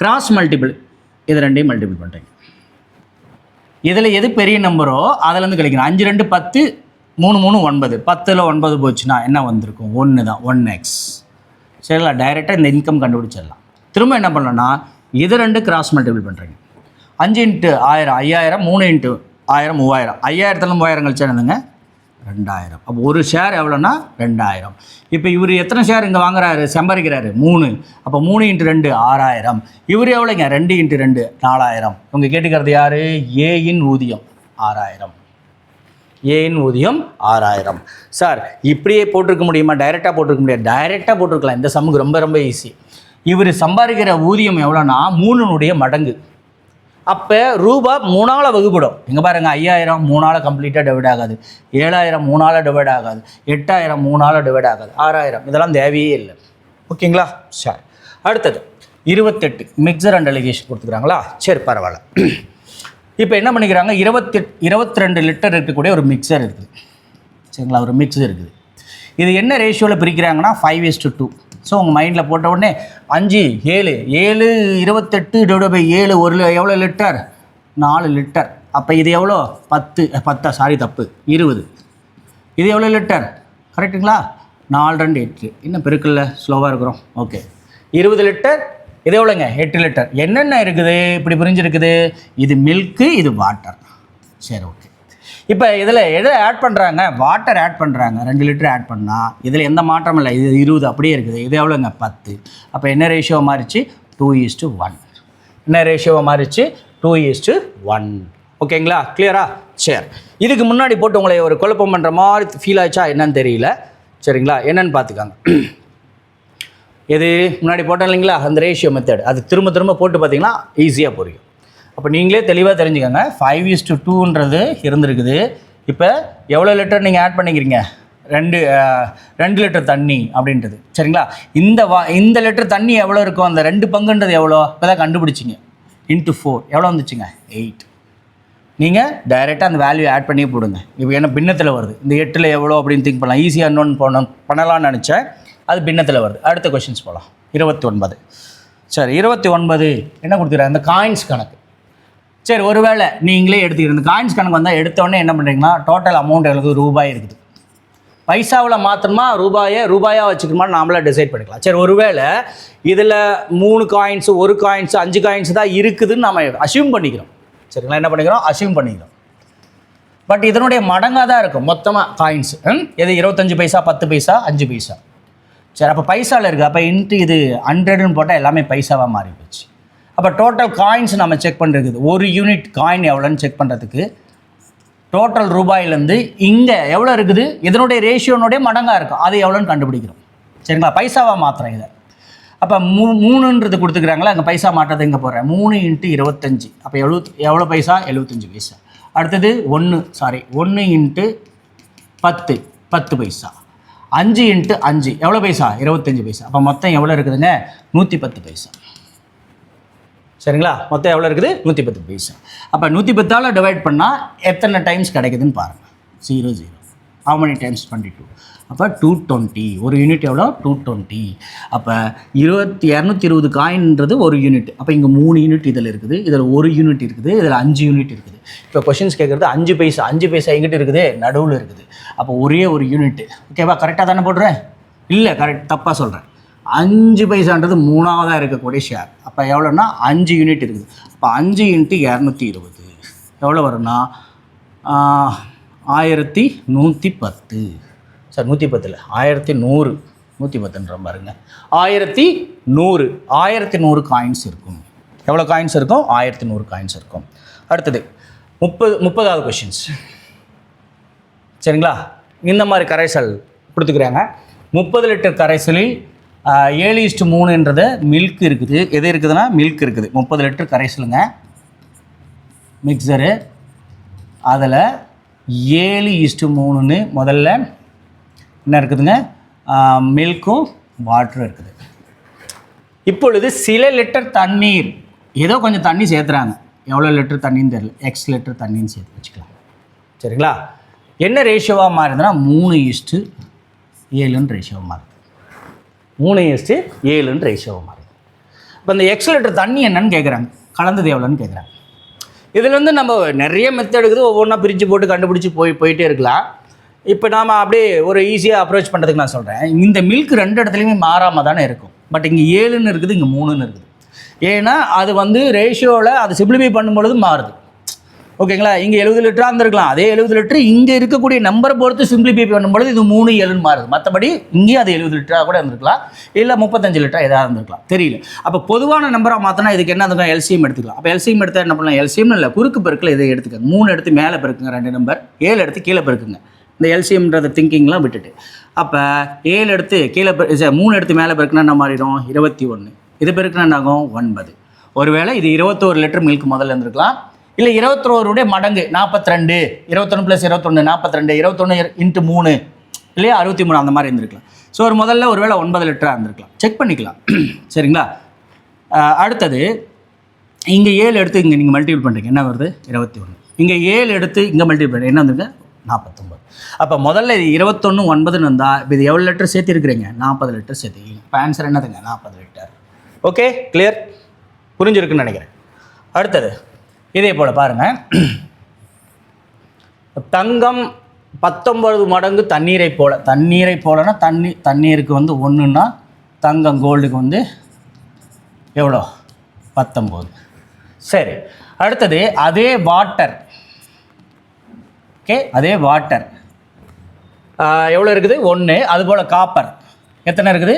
கிராஸ் மல்டிபிள், இது 2ஐயும் மல்டிபிள் பண்ணுறீங்க. இதில் எது பெரிய நம்பரோ அதிலேருந்து கழிக்கணும். 5 2 10, 3 3 9. 10ல் 9 போச்சுன்னா என்ன வந்திருக்கும், 1 தான், 1x. சரிங்களா, டைரெக்டாக இந்த இன்கம் கண்டுபிடிச்சிடலாம். திரும்ப என்ன பண்ணலன்னா இது 2 கிராஸ் மல்டிபிள் பண்ணுறீங்க. 5 × 1000 5000, 3 × 1000 3000. 5000ல் 3000 கழிச்சா என்னதுங்க 2000. அப்போ ஒரு ஷேர் எவ்வளோன்னா 2000. இப்போ இவர் எத்தனை ஷேர் இங்கே வாங்குறாரு, சம்பாதிக்கிறாரு 3. அப்போ 3 × 2 6000. இவர் எவ்வளோங்க 2 × 2 4000. இவங்க கேட்டுக்கிறது யார், ஏயின் ஊதியம் 6000. ஏயின் ஊதியம் 6000. சார் இப்படியே போட்டிருக்க முடியுமா, டைரெக்டாக போட்டிருக்க முடியாது. டைரெக்டாக போட்டிருக்கலாம். இந்த சம்முக்கு ரொம்ப ரொம்ப ஈஸி. இவர் சம்பாதிக்கிற ஊதியம் எவ்வளோன்னா 3னுடைய மடங்கு. அப்போ ரூபா 3ஆல் வகுப்படும். இங்கே பாருங்கள், 5000 3ஆல் கம்ப்ளீட்டாக டிவைட் ஆகாது, 7000 3ஆல் டிவைட் ஆகாது, 8000 3ஆல் டிவைட் ஆகாது, 6000 இதெல்லாம் தேவையே இல்லை. ஓகேங்களா, சரி. அடுத்தது 28 மிக்சர் அண்ட் அலிகேஷன் கொடுத்துக்கிறாங்களா, சரி பரவாயில்ல. இப்போ என்ன பண்ணிக்கிறாங்க, 22 லிட்டர் இருக்கக்கூடிய ஒரு மிக்சர் இருக்குது, சரிங்களா, ஒரு மிக்ஸ் இருக்குது. இது என்ன ரேஷியோவில் பிரிக்கிறாங்கன்னா 5:2. ஸோ உங்கள் மைண்டில் போட்ட உடனே 5 7 7 28 டிவைட் பை 7 ஒரு எவ்வளோ லிட்டர் 4 லிட்டர். அப்போ இது எவ்வளோ 10 சாரி தப்பு 20. இது எவ்வளோ லிட்டர் கரெக்டுங்களா, 4 2 8. இன்னும் பெருக்கல்ல ஸ்லோவாக இருக்கிறோம். Okay, 20 litre. இது எவ்வளோங்க 8 லிட்டர். என்னென்ன இருக்குது இப்படி புரிஞ்சுருக்குது, இது மில்க்கு இது வாட்டர். சரி, ஓகே. இப்போ இதில் எதை ஆட் பண்ணுறாங்க, வாட்டர் ஆட் பண்ணுறாங்க. 2 லிட்டர் ஆட் பண்ணால் இதில் எந்த மாற்றமும் இல்லை, இது 20 அப்படியே இருக்குது. இது எவ்வளோங்க 10. அப்போ என்ன ரேஷியோ மாறிச்சு 2:1. என்ன ரேஷியோ மாறிச்சு 2:1. ஓகேங்களா, கிளியரா, சரி. இதுக்கு முன்னாடி போட்டு உங்களை ஒரு குழப்பம் பண்ணுற மாதிரி ஃபீல் ஆச்சா என்னன்னு தெரியல, சரிங்களா. என்னென்னு பார்த்துக்காங்க. எது முன்னாடி போட்டோம் இல்லைங்களா, அந்த ரேஷியோ மெத்தட், அது திரும்ப திரும்ப போட்டு பார்த்தீங்கன்னா ஈஸியாக புரியும். அப்போ நீங்களே தெளிவாக தெரிஞ்சுக்கோங்க. 5:2ன்றது இருந்திருக்குது. இப்போ எவ்வளோ லிட்டர் நீங்கள் ஆட் பண்ணிக்கிறீங்க, 2 லிட்டர் தண்ணி அப்படின்றது, சரிங்களா. இந்த லிட்டர் தண்ணி எவ்வளோ இருக்கும், அந்த 2 பங்குன்றது எவ்வளோ இப்போ தான் கண்டுபிடிச்சிங்க. × 4 எவ்வளோ வந்துச்சுங்க 8. நீங்கள் டைரெக்டாக அந்த வேல்யூ ஆட் பண்ணியே போடுங்க. இப்போ என்ன பின்னத்தில் வருது, இந்த 8ல் எவ்வளோ அப்படின்னு திங்க் பண்ணலாம். ஈஸியாக இன்னொன்று பண்ணலாம்னு நினச்சேன், அது பின்னத்தில் வருது. அடுத்த கொஷின்ஸ் போகலாம். 29. சரி, 29 என்ன கொடுத்துக்கிறாங்க, இந்த காயின்ஸ் கணக்கு. சரி, ஒருவேளை நீங்களே எடுத்துக்கிட்டு இந்த காயின்ஸ் கணக்கு வந்தால் எடுத்தோடனே என்ன பண்ணுறீங்கன்னா டோட்டல் அமௌண்ட் எவ்வளோ ரூபாய் இருக்குது, பைசாவில் மாற்றணுமா ரூபாயாக வச்சுக்கணுமா நாமளாக டிசைட் பண்ணிக்கலாம். சரி, ஒருவேளை இதில் 3 காயின்ஸு 1 காயின்ஸு 5 காயின்ஸ் தான் இருக்குதுன்னு நம்ம அசியூம் பண்ணிக்கிறோம், சரிங்களா. என்ன பண்ணிக்கிறோம், அசியூம் பண்ணிக்கிறோம். பட் இதனுடைய மடங்காக தான் இருக்கும் மொத்தமாக காயின்ஸ். எது 25 பைசா 10 பைசா 5 பைசா. சரி, அப்போ பைசாவில் இருக்குது. அப்போ இன்ட்டு இது 100ன்னு போட்டால் எல்லாமே பைசாவாக மாறி போச்சு. அப்போ டோட்டல் காயின்ஸ் நம்ம செக் பண்ணுறது, ஒரு யூனிட் காயின் எவ்வளோன்னு செக் பண்ணுறதுக்கு டோட்டல் ரூபாயிலேருந்து இங்கே எவ்வளோ இருக்குது இதனுடைய ரேஷியோனுடைய மடங்காக இருக்கும், அது எவ்வளோன்னு கண்டுபிடிக்கிறோம், சரிங்களா. பைசாவாக மாத்திரம் இதை. அப்போ 3ன்றது கொடுத்துக்கிறாங்களா, அங்கே பைசா மாற்றத்தை இங்கே போடுறேன். 3 × 25 அப்போ எவ்வளோ பைசா 75 பைசா. அடுத்தது 1 × 10 10 பைசா. 5 × 5 எவ்வளோ பைசா 25 பைசா. அப்போ மொத்தம் எவ்வளோ இருக்குதுங்க 110 பைசா, சரிங்களா. மொத்தம் எவ்வளோ இருக்குது 110 பைசா. அப்போ 110ஆல் டிவைட் பண்ணால் எத்தனை டைம்ஸ் கிடைக்குதுன்னு பாருங்கள். 0 0 how many times 22? அப்போ 220. ஒரு யூனிட் எவ்வளோ? 220. அப்போ 220 காயின்ன்றது ஒரு யூனிட். அப்போ இங்கே 3 யூனிட் இதில் இருக்குது, இதில் 1 யூனிட் இருக்குது, இதில் 5 யூனிட் இருக்குது. இப்போ கொஷின்ஸ் கேட்குறது 5 பைசா எங்கிட்ட இருக்குது, நடுவில் இருக்குது. அப்போ ஒரே ஒரு யூனிட்டு. ஓகேவா? கரெக்டாக தானே போடுறேன்? இல்லை, கரெக்ட், தப்பாக சொல்கிறேன். 5 பைசான்றது 3ஆவதாக இருக்கக்கூடிய ஷேர். அப்போ எவ்வளோன்னா 5 யூனிட் இருக்குது. அப்போ 5 × 220 எவ்வளோ வரும்னா 1110. சார் 110 இல்லை, 1100. 110ன்ற பாருங்க, 1100 காயின்ஸ் இருக்கும். எவ்வளோ காயின்ஸ் இருக்கும்? 1100 காயின்ஸ் இருக்கும். அடுத்தது 30வது கொஷின்ஸ். சரிங்களா? இந்த மாதிரி கரைசல் கொடுத்துக்கிறாங்க. 30 லிட்டர் கரைசலில் 7:3 மில்க் இருக்குது. எது இருக்குதுன்னா மில்க் இருக்குது. 30 லிட்டர் கரைசலுங்க, மிக்சரு. அதில் 7:3 முதல்ல என்ன இருக்குதுங்க? மில்க்கும் வாட்டரும் இருக்குது. இப்பொழுது சில லிட்டர் தண்ணீர், ஏதோ கொஞ்சம் தண்ணி சேர்த்துறாங்க. எவ்வளோ லிட்டர் தண்ணின்னு தெரியல, X லிட்டர் தண்ணின்னு சேர்த்து வச்சுக்கலாம். சரிங்களா? என்ன ரேஷியோவாக மாறுதுன்னா 3:7 ரேஷியோவாக மாறுது. 3:7 ரேஷியோவாக மாறுது. இப்போ இந்த X லிட்டர் தண்ணி என்னன்னு கேட்குறாங்க, கலந்தது எவ்வளோன்னு கேட்குறாங்க. இதில் வந்து நம்ம நிறைய மெத்தட் இருக்குது, ஒவ்வொன்றா பிரித்து போட்டு கண்டுபிடிச்சி போயிட்டே இருக்கலாம். இப்போ நாம் அப்படியே ஒரு ஈஸியாக அப்ரோச் பண்ணுறதுக்கு நான் சொல்கிறேன். இந்த மில்க் 2 இடத்துலையுமே மாறாமல் தானே இருக்கும். பட் இங்கே 7ன்னு இருக்குது, இங்கே 3ன்னு இருக்குது. ஏன்னா அது வந்து ரேஷியோவில் அது சிம்பிளிஃபை பண்ணும்பொழுது மாறுது. ஓகேங்களா? இங்கே 70 லிட்டராக இருந்திருக்கலாம், அதே 70 லிட்டர் இங்கே இருக்கக்கூடிய நம்பரை பொறுத்து சிம்பிளிஃபை பண்ணும்பொழுது இது 3:7 மாறுது. மற்றபடி இங்கேயும் அது 70 லிட்டராக கூட இருந்திருக்கலாம், இல்லை 35 லிட்டராக எதாவது இருந்திருக்கலாம், தெரியல. அப்போ பொதுவான நம்பராக மாற்றினா இதுக்கு என்ன இருக்கும்? எல்சிஎம் எடுத்துக்கலாம். அப்போ எல்சிஎம் எடுத்தால் என்ன பண்ணலாம்? எல்சிஎம் இல்லை, குறுக்கு பெருக்கில் இதை எடுத்துக்கங்க. 3 எடுத்து மேலே பெருக்குங்க 2 நம்பர், 7 எடுத்து கீழே பெருக்குங்க. இந்த எல்சிஎம்ன்றத திங்கிங்லாம் விட்டுட்டு அப்போ 7 எடுத்து கீழே 3 எடுத்து மேலே பெருக்குனா என்ன மாறிடும்? 21. இது பெருக்குனா என்ன ஆகும்? 9. ஒருவேளை இது 21 லிட்டர் மில்க் முதல்ல இருந்திருக்கலாம், இல்லை 21 மடங்கு 42. 21 + 21 42. 21 × 3 இல்லையா 63, அந்த மாதிரி இருந்திருக்கலாம். ஸோ ஒரு முதல்ல ஒருவேளை 9 லிட்டராக இருந்திருக்கலாம், செக் பண்ணிக்கலாம். சரிங்களா? அடுத்தது இங்கே 7 எடுத்து இங்கே நீங்கள் மல்டிபிள் பண்ணுறீங்க, என்ன வருது? 21. இங்கே 7 எடுத்து இங்கே மல்டிபிள் பண்ணுறீங்க, என்ன வந்துருங்க? 49. அப்போ முதல்ல இது 21 9ன்னு இருந்தால் இப்போ இது எவ்வளோ லிட்டர் சேர்த்துருக்குறீங்க? 40 லிட்டர் சேர்த்துக்கிங்க. இப்போ ஆன்சர் என்னதுங்க? 40 லிட்டர். ஓகே, கிளியர், புரிஞ்சிருக்குன்னு நினைக்கிறேன். அடுத்தது இதே போல் பாருங்கள். தங்கம் 19 மடங்கு தண்ணீரை போலனா தண்ணீருக்கு வந்து 1ன்னா தங்கம் கோல்டுக்கு வந்து எவ்வளோ? 19. சரி, அடுத்தது அதே வாட்டர். ஓகே, அதே வாட்டர் எவ்வளோ இருக்குது? 1. அதுபோல் காப்பர் எத்தனை இருக்குது?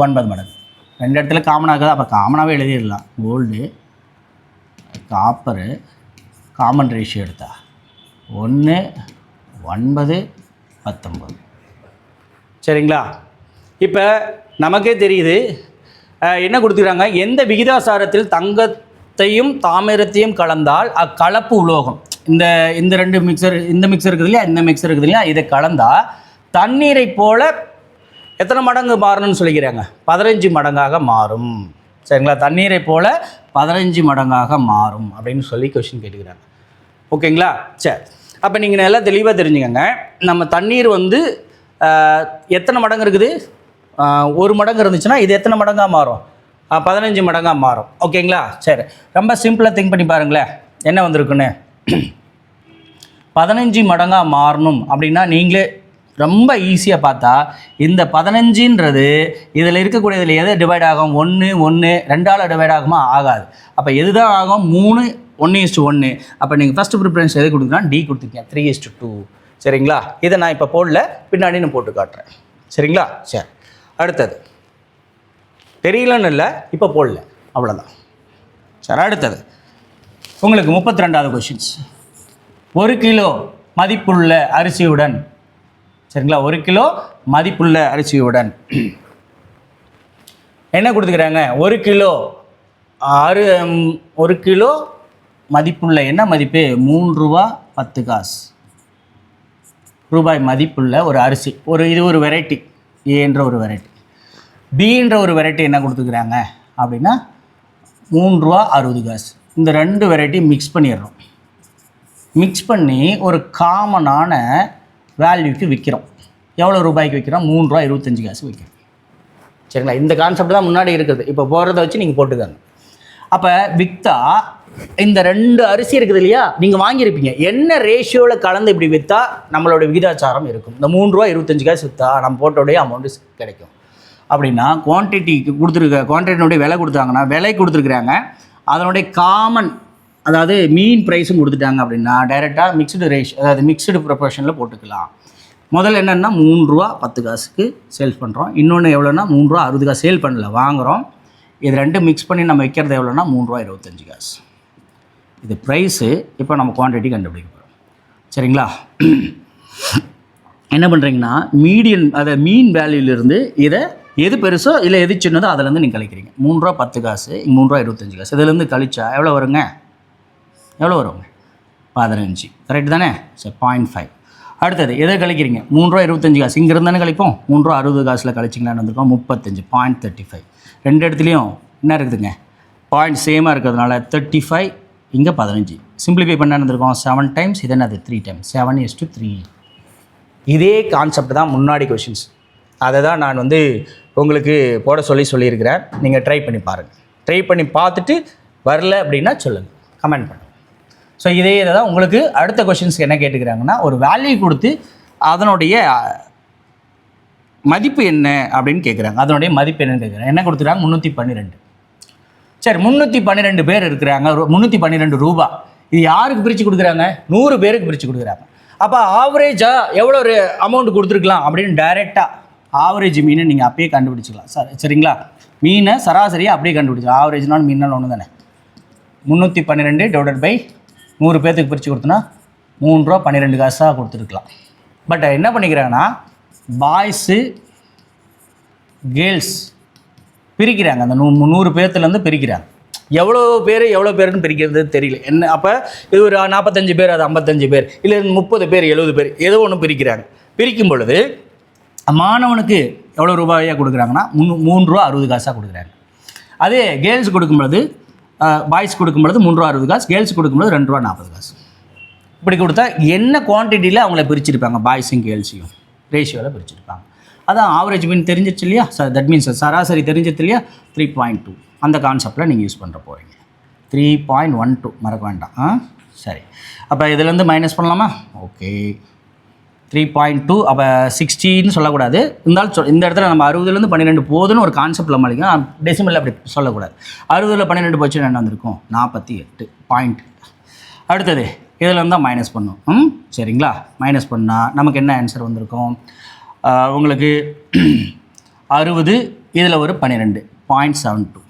9 மடங்கு. 2 இடத்துல காமனாக இருக்குது, அப்போ காமனாகவே எழுதிடலாம். கோல்டு காப்பரு காமன் ரேஷியோ எடுத்தா 1 9 19. சரிங்களா? இப்போ நமக்கே தெரியுது என்ன கொடுத்துக்கிறாங்க, எந்த விகிதாசாரத்தில் தங்கத்தையும் தாமிரத்தையும் கலந்தால் அக்கலப்பு உலோகம். இந்த 2 மிக்சர், இந்த மிக்சர் இருக்குது இல்லையா, இந்த மிக்சர் இருக்குது இல்லையா, இதை கலந்தால் தண்ணீரை போல் எத்தனை மடங்கு மாறணும்னு சொல்லிக்கிறாங்க? 15 மடங்காக மாறும். சரிங்களா? தண்ணீரை போல் 15 மடங்காக மாறும் அப்படின்னு சொல்லி கொஸ்டின் கேட்டுக்கிறாங்க. ஓகேங்களா? சரி, அப்போ நீங்கள் நல்லா தெளிவாக தெரிஞ்சுக்கங்க. நம்ம தண்ணீர் வந்து எத்தனை மடங்கு இருக்குது? 1 மடங்கு இருந்துச்சுன்னா இது எத்தனை மடங்காக மாறும்? 15 மடங்காக மாறும். ஓகேங்களா? சரி, ரொம்ப சிம்பிளாக திங்க் பண்ணி பாருங்களேன் என்ன வந்திருக்குன்னு. 15 மடங்காக மாறணும் அப்படின்னா நீங்களே ரொம்ப ஈஸியாக பார்த்தா இந்த 15ன்றது இதில் இருக்கக்கூடிய இதில் எது டிவைட் ஆகும்? 1 1 2ஆல் டிவைட் ஆகுமா? ஆகாது. அப்போ எது தான் ஆகும்? 3 1:1. அப்போ நீங்கள் ஃபஸ்ட்டு ப்ரிஃபரன்ஸ் எது கொடுத்துக்கலாம்? டி கொடுத்துருக்கேன், 3:2. சரிங்களா? இதை நான் இப்போ போடல, பின்னாடி நான் போட்டு காட்டுறேன். சரிங்களா? சரி, அடுத்தது தெரியலன்னு இல்லை, இப்போ போடல, அவ்வளோதான். சரி, அடுத்தது உங்களுக்கு 32வது கொஷின்ஸ். 1 கிலோ மதிப்புள்ள அரிசியுடன், சரிங்களா, 1 கிலோ மதிப்புள்ள அரிசியுடன் என்ன கொடுத்துக்கிறாங்க? 1 கிலோ 1 கிலோ மதிப்புள்ள என்ன மதிப்பு? 3 ரூபா 10 காசு ரூபாய் மதிப்புள்ள ஒரு அரிசி. இது ஒரு வெரைட்டி, ஏன்ற ஒரு வெரைட்டி. பின்ற ஒரு வெரைட்டி என்ன கொடுத்துக்கிறாங்க அப்படின்னா 3 ரூபா 60 காசு. இந்த 2 வெரைட்டி மிக்ஸ் பண்ணிடுறோம். மிக்ஸ் பண்ணி ஒரு காமனான வேல்யூக்கு விற்கிறோம். எவ்வளோ ரூபாய்க்கு விற்கிறோம்? ₹3.25 விற்கிறோம். சரிங்களா? இந்த கான்செப்ட் தான் முன்னாடி இருக்குது. இப்போ போகிறத வச்சு நீங்கள் போட்டுக்காங்க. அப்போ விற்றா இந்த 2 அரிசி இருக்குது இல்லையா, நீங்கள் வாங்கியிருப்பீங்க. என்ன ரேஷியோவில் கலந்து இப்படி விற்றா நம்மளோட விகிதாச்சாரம் இருக்கும்? இந்த ₹3.25 விற்றா நம்ம போட்டோடைய அமௌண்ட்டு கிடைக்கும். அப்படின்னா குவான்டிட்டிக்கு குவான்டிட்டினுடைய விலை கொடுத்தாங்கன்னா, விலை கொடுத்துருக்குறாங்க, அதனுடைய காமன் அதாவது மீன் ப்ரைஸும் கொடுத்துட்டாங்க அப்படின்னா டைரெக்டாக மிக்சடு ரேஷ் அதாவது மிக்சடு ப்ரொபோர்ஷனில் போட்டுக்கலாம். முதல்ல என்னென்னா ₹3.10 சேல்ஸ் பண்ணுறோம். இன்னொன்று எவ்வளோன்னா ₹3.60 சேல் பண்ணல, வாங்குகிறோம். இது 2 மிக்ஸ் பண்ணி நம்ம வைக்கிறது எவ்வளோன்னா ₹3.25. இது ப்ரைஸு. இப்போ நம்ம குவான்டிட்டி கண்டுபிடிக்க போகிறோம். சரிங்களா? என்ன பண்ணுறீங்கன்னா மீடியன் அதை மீன் வேல்யூலேருந்து இதை எது பெருசோ இல்லை எது சின்னதோ அதிலேருந்து நீங்கள் கழிக்கிறீங்க. ₹3.10 ₹3.25 இதுலேருந்து கழிச்சா எவ்வளோ வருங்க? எவ்வளோ வருங்க? 15. கரெக்டு தானே? சரி, 0.5. அடுத்தது எதை கழிக்கிறீங்க? ₹3.25 இங்கேருந்து தானே கழிப்போம். ₹3.60 கழிச்சிங்களான்னு வந்திருக்கோம் 35. 0.35. 2 இடத்துலையும் என்ன இருக்குதுங்க? பாயிண்ட் சேமாக இருக்கிறதுனால 35, இங்கே 15. சிம்பிளிஃபை பண்ண இருந்திருக்கோம் 7 டைம்ஸ். இது என்னது? 3 டைம்ஸ். 7:3. இதே கான்செப்ட் தான் முன்னாடி கொஷின்ஸ். அதை தான் நான் உங்களுக்கு போட சொல்லியிருக்கிறேன். நீங்கள் ட்ரை பண்ணி பாருங்கள். ட்ரை பண்ணி பார்த்துட்டு வரல அப்படின்னா சொல்லுங்கள், கமெண்ட் பண்ணுங்கள். ஸோ இதே இதை தான் உங்களுக்கு அடுத்த கொஷின்ஸ்க்கு என்ன கேட்டுக்கிறாங்கன்னா, ஒரு வேல்யூ கொடுத்து அதனுடைய மதிப்பு என்ன அப்படின்னு கேட்குறாங்க. அதனுடைய மதிப்பு என்னன்னு கேட்குறாங்க. என்ன கொடுத்துருக்காங்க? 312. சரி, 312 பேர் இருக்கிறாங்க. 312 ரூபா. இது யாருக்கு பிரித்து கொடுக்குறாங்க? 100 பேருக்கு பிரித்து கொடுக்குறாங்க. அப்போ ஆவரேஜாக எவ்வளோ ஒரு அமௌண்ட் கொடுத்துருக்கலாம் அப்படின்னு டைரெக்டாக ஆவரேஜ் மீனை நீங்கள் அப்பயே கண்டுபிடிச்சிக்கலாம். சரிங்களா? மீனை சராசரியாக அப்படியே கண்டுபிடிச்சிக்கலாம். ஆவரேஜ்னால் மீனால் ஒன்று தானே. 312 டிவைடட் பை 100 பேர்த்துக்கு பிரித்து கொடுத்தோன்னா ₹3.12 கொடுத்துருக்கலாம். பட் என்ன பண்ணிக்கிறாங்கன்னா பாய்ஸு கேர்ள்ஸ் பிரிக்கிறாங்க. அந்த 100 பேர்த்துலேருந்து பிரிக்கிறாங்க. எவ்வளோ பேருன்னு பிரிக்கிறது தெரியல. என்ன அப்போ இது ஒரு 45 பேர், அது 55 பேர், இல்லை 30 பேர், 70 பேர், ஏதோ ஒன்று பிரிக்கிறாங்க. பிரிக்கும் பொழுது மாணவனுக்கு எவ்வளோ ரூபாயாக கொடுக்குறாங்கன்னா ₹3.60 கொடுக்குறாங்க. அதே கேர்ள்ஸ் கொடுக்கும்பொழுது பாய்ஸ் கொடுக்கும்பொழுது ₹3.60, கேர்ள்ஸ் கொடுக்கும்பொழுது ₹2.40. இப்படி கொடுத்தா என்ன குவான்டிட்டியில் அவங்கள பிரிச்சிருப்பாங்க? பாய்ஸையும் கேர்ள்ஸையும் ரேஷியோவில் பிரிச்சிருப்பாங்க. அதான் ஆவரேஜ் மீன் தெரிஞ்சிருச்சு இல்லையா? தட் மீன்ஸ் சராசரி தெரிஞ்சிருச்சு இல்லையா? 3.2 அந்த கான்செப்டில் நீங்கள் யூஸ் பண்ணுற போகிறீங்க. 3.12 மறக்க வேண்டாம். சரி, அப்போ இதுலேருந்து மைனஸ் பண்ணலாமா? ஓகே, 3.2. அப்போ 60ன்னு சொல்லக்கூடாது. இருந்தாலும் இந்த இடத்துல நம்ம 60லேருந்து 12 போதுன்னு ஒரு கான்செப்டில் மலிக்கும். டெசிமலில் அப்படி சொல்லக்கூடாது. 60ல் 12 போச்சு என்ன வந்திருக்கும்? 48 பாயிண்ட். அடுத்தது இதில் தான் மைனஸ் பண்ணும். சரிங்களா? மைனஸ் பண்ணால் நமக்கு என்ன ஆன்சர் வந்திருக்கும்? உங்களுக்கு 60, இதில் ஒரு 12, 0.72.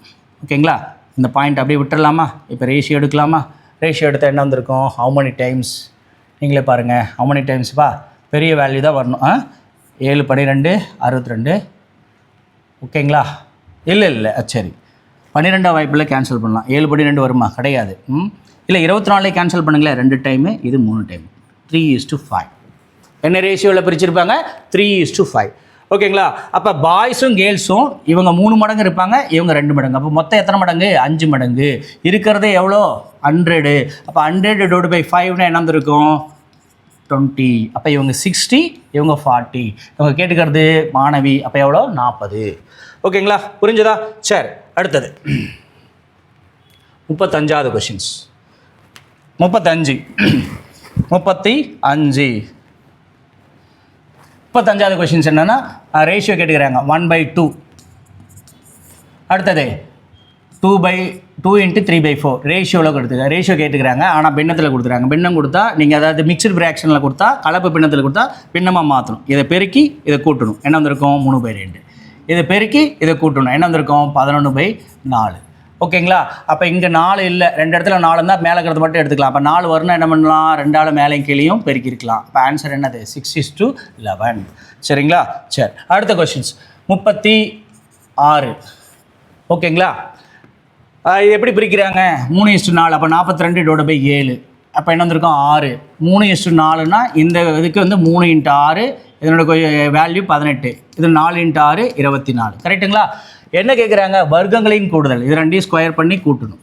ஓகேங்களா? இந்த பாயிண்ட் அப்படியே விட்டுடலாமா? இப்போ ரேஷியோ எடுக்கலாமா? ரேஷியோ எடுத்தால் என்ன வந்திருக்கும்? How many times? நீங்களே பாருங்கள். ஹவு மெனி டைம்ஸ்ப்பா? பெரிய வேல்யூ தான் வரணும். 7 12 62. ஓகேங்களா? இல்லை சரி, 12ஆம் வாய்ப்பில் கேன்சல் பண்ணலாம். 7 12 வருமா? கிடையாது. இல்லை 24 கேன்சல் பண்ணுங்களேன். 2 டைமு, இது 3 டைம். 3:5. என்ன ரேஷியோவில் பிரிச்சிருப்பாங்க? 3:5. ஓகேங்களா? அப்போ பாய்ஸும் கேர்ள்ஸும் இவங்க 3 மடங்கு இருப்பாங்க, இவங்க 2 மடங்கு. அப்போ மொத்தம் எத்தனை மடங்கு? 5 மடங்கு. இருக்கிறதே எவ்வளோ? 100. அப்போ 100 டிவைட் பை 5னா என்ன இருக்கும்? 20. அப்போ இவங்க 60, இவங்க 40. இவங்க கேட்டுக்கிறது மாணவி. அப்போ எவ்வளோ? 40. ஓகேங்களா? புரிஞ்சதா? சரி, அடுத்தது 35வது கொஷின்ஸ். 35 35வது கொஷின்ஸ் என்னென்னா ரேஷியோ கேட்டுக்கிறாங்க. 1/2. அடுத்தது 2/2 × 3/4 ரேஷியோவில் கொடுத்துருக்காங்க. ரேஷியோ கேட்டுக்கிறாங்க, ஆனால் பின்னத்தில் கொடுத்துருக்காங்க. பின்னம் கொடுத்தா நீங்கள் அதாவது மிக்சடு ஃப்ராக்ஷனில் கொடுத்தா, கலப்பு பின்னத்தில் கொடுத்தா பின்னமாக மாற்றணும். இதை பெருக்கி இதை கூட்டணும். என்ன வந்திருக்கும்? 3/2. இதை பெருக்கி இதை கூட்டணும். என்ன வந்திருக்கும்? 11/4. ஓகேங்களா? அப்போ இங்கே 4 இல்லை, 2 இடத்துல 4 இருந்தால் மேலே இருக்கிறது மட்டும் எடுத்துக்கலாம். அப்போ 4 வரும்னா என்ன பண்ணலாம்? 2ஆல் மேலேயும் கீழேயும் பெருக்கிருக்கலாம். இப்போ ஆன்சர் என்னது? 6:11. சரிங்களா? சரி, அடுத்த கொஷின்ஸ் 36. ஓகேங்களா? இது எப்படி பிரிக்கிறாங்க? 3:4. அப்போ 42 டிவைட் பை 7. அப்போ என்ன வந்திருக்கும்? 6. 3:4னா இந்த இதுக்கு 3 × 6, இதனோட வேல்யூ 18. இது 4 × 6 24. கரெக்டுங்களா? என்ன கேட்குறாங்க? வர்க்கங்களின் கூடுதல். இது 2 ஸ்கொயர் பண்ணி கூட்டணும்.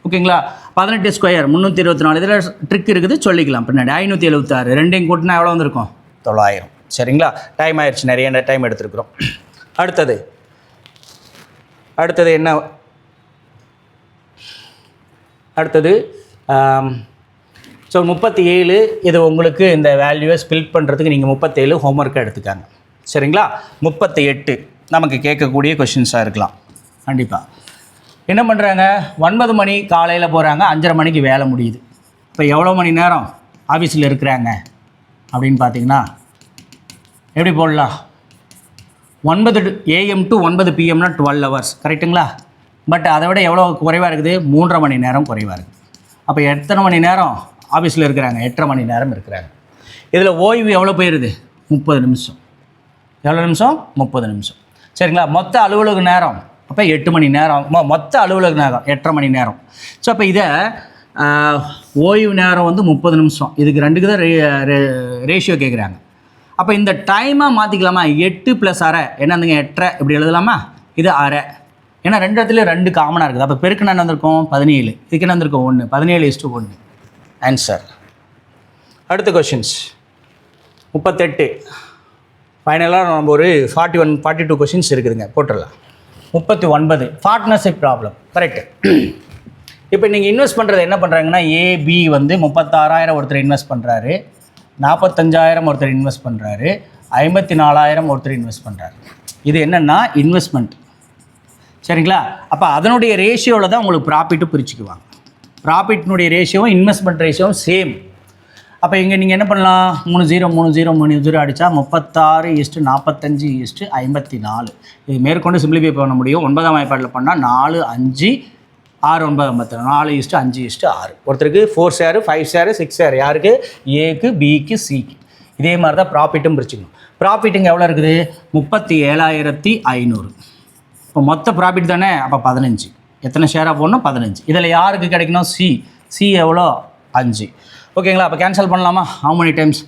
ஓகேங்களா? 18 ஸ்கொயர் 324. இதில் ட்ரிக் இருக்குது, சொல்லிக்கலாம் பின்னாடி. 576. 2 கூட்டினா எவ்வளோ வந்திருக்கும்? 900. சரிங்களா? டைம் ஆயிடுச்சு, நிறைய டைம் எடுத்துருக்குறோம். அடுத்தது என்ன? அடுத்தது ஸோ 37. இது உங்களுக்கு இந்த வேல்யூவை ஸ்பில்ட் பண்ணுறதுக்கு நீங்கள் 37 ஹோம்ஒர்க்காக எடுத்துக்காங்க. சரிங்களா? 38 நமக்கு கேட்கக்கூடிய கொஷின்ஸாக இருக்கலாம். கண்டிப்பாக என்ன பண்ணுறாங்க, 9 மணி காலையில் போகிறாங்க, 5:30 மணிக்கு வேலை முடியுது. இப்போ எவ்வளோ மணி நேரம் ஆஃபீஸில் இருக்கிறாங்க அப்படின்னு பார்த்தீங்கன்னா எப்படி போடலாம்? 9 AM to 9 PM 12 hours, கரெக்டுங்களா? பட் அதை விட எவ்வளோ குறைவாக இருக்குது? 3.5 மணி நேரம் குறைவாக இருக்குது. அப்போ எத்தனை மணி நேரம் ஆஃபீஸில் இருக்கிறாங்க? 8.5 மணி நேரம் இருக்கிறாங்க. இதில் ஓய்வு எவ்வளோ போயிடுது? 30 நிமிஷம். எவ்வளோ நிமிஷம்? 30 நிமிஷம். சரிங்களா? மொத்த அலுவலக நேரம் அப்போ 8 மணி நேரம். மொத்த அலுவலக நேரம் 8.5 மணி நேரம். ஸோ அப்போ இதை ஓய்வு நேரம் வந்து 30 நிமிஷம். இதுக்கு ரெண்டுக்கு தான் ரேஷியோ கேட்குறாங்க. அப்போ இந்த டைமாக மாற்றிக்கலாமா? 8 + அரை என்னதுங்க? 8.5 இப்படி எழுதலாமா? இது அரை. ஏன்னா ரெண்டு இடத்துல 2 காமனாக இருக்குது. அப்போ பெருக்கு என்ன வந்திருக்கும்? 17. இதுக்கு என்ன வந்திருக்கும்? 1. 17:1 ஆன்சர். அடுத்த கொஷின்ஸ் 38. ஃபைனலாக நம்ம ஒரு 42 கொஷின்ஸ் இருக்குதுங்க, போட்டுடலாம். 39 பார்ட்னர்ஷிப் ப்ராப்ளம். கரெக்டு. இப்போ நீங்கள் இன்வெஸ்ட் பண்ணுறது என்ன பண்ணுறாங்கன்னா, ஏபி வந்து 36,000 ஒருத்தர் இன்வெஸ்ட் பண்ணுறாரு, 45,000 ஒருத்தர் இன்வெஸ்ட் பண்ணுறாரு, 54,000 ஒருத்தர் இன்வெஸ்ட் பண்ணுறாரு. இது என்னென்னா இன்வெஸ்ட்மெண்ட். சரிங்களா? அப்போ அதனுடைய ரேஷியோவில் தான் உங்களுக்கு ப்ராஃபிட்டும் பிரிச்சுக்குவாங்க. ப்ராஃபிட்னுடைய ரேஷியோவும் இன்வெஸ்ட்மெண்ட் ரேஷியோவும் சேம். அப்போ இங்கே நீங்கள் என்ன பண்ணலாம்? 30 அடித்தா 36:45:54. இது மேற்கொண்டு சிம்பிளிஃபை பண்ண முடியும். 9ஆம் வாய்ப்பாட்டில் பண்ணால் 4, 5, 6, 9, 54, 4:5:6. ஒருத்தருக்கு 4 ஷேரு, 5 ஷேரு, 6 ஷேரு. யாருக்கு? ஏக்கு, பிக்கு, சிக்கு. இதே மாதிரி தான் ப்ராஃபிட்டும் பிரிச்சுக்கணும். ப்ராஃபிட்டுங்க எவ்வளோ இருக்குது? 37,500. இப்போ மொத்த ப்ராஃபிட் தானே. அப்போ 15. எத்தனை ஷேராக போடணும்? 15. இதில் யாருக்கு கிடைக்கணும்? சி எவ்வளோ? 5. ஓகேங்களா? அப்போ கேன்சல் பண்ணலாமா? How many times?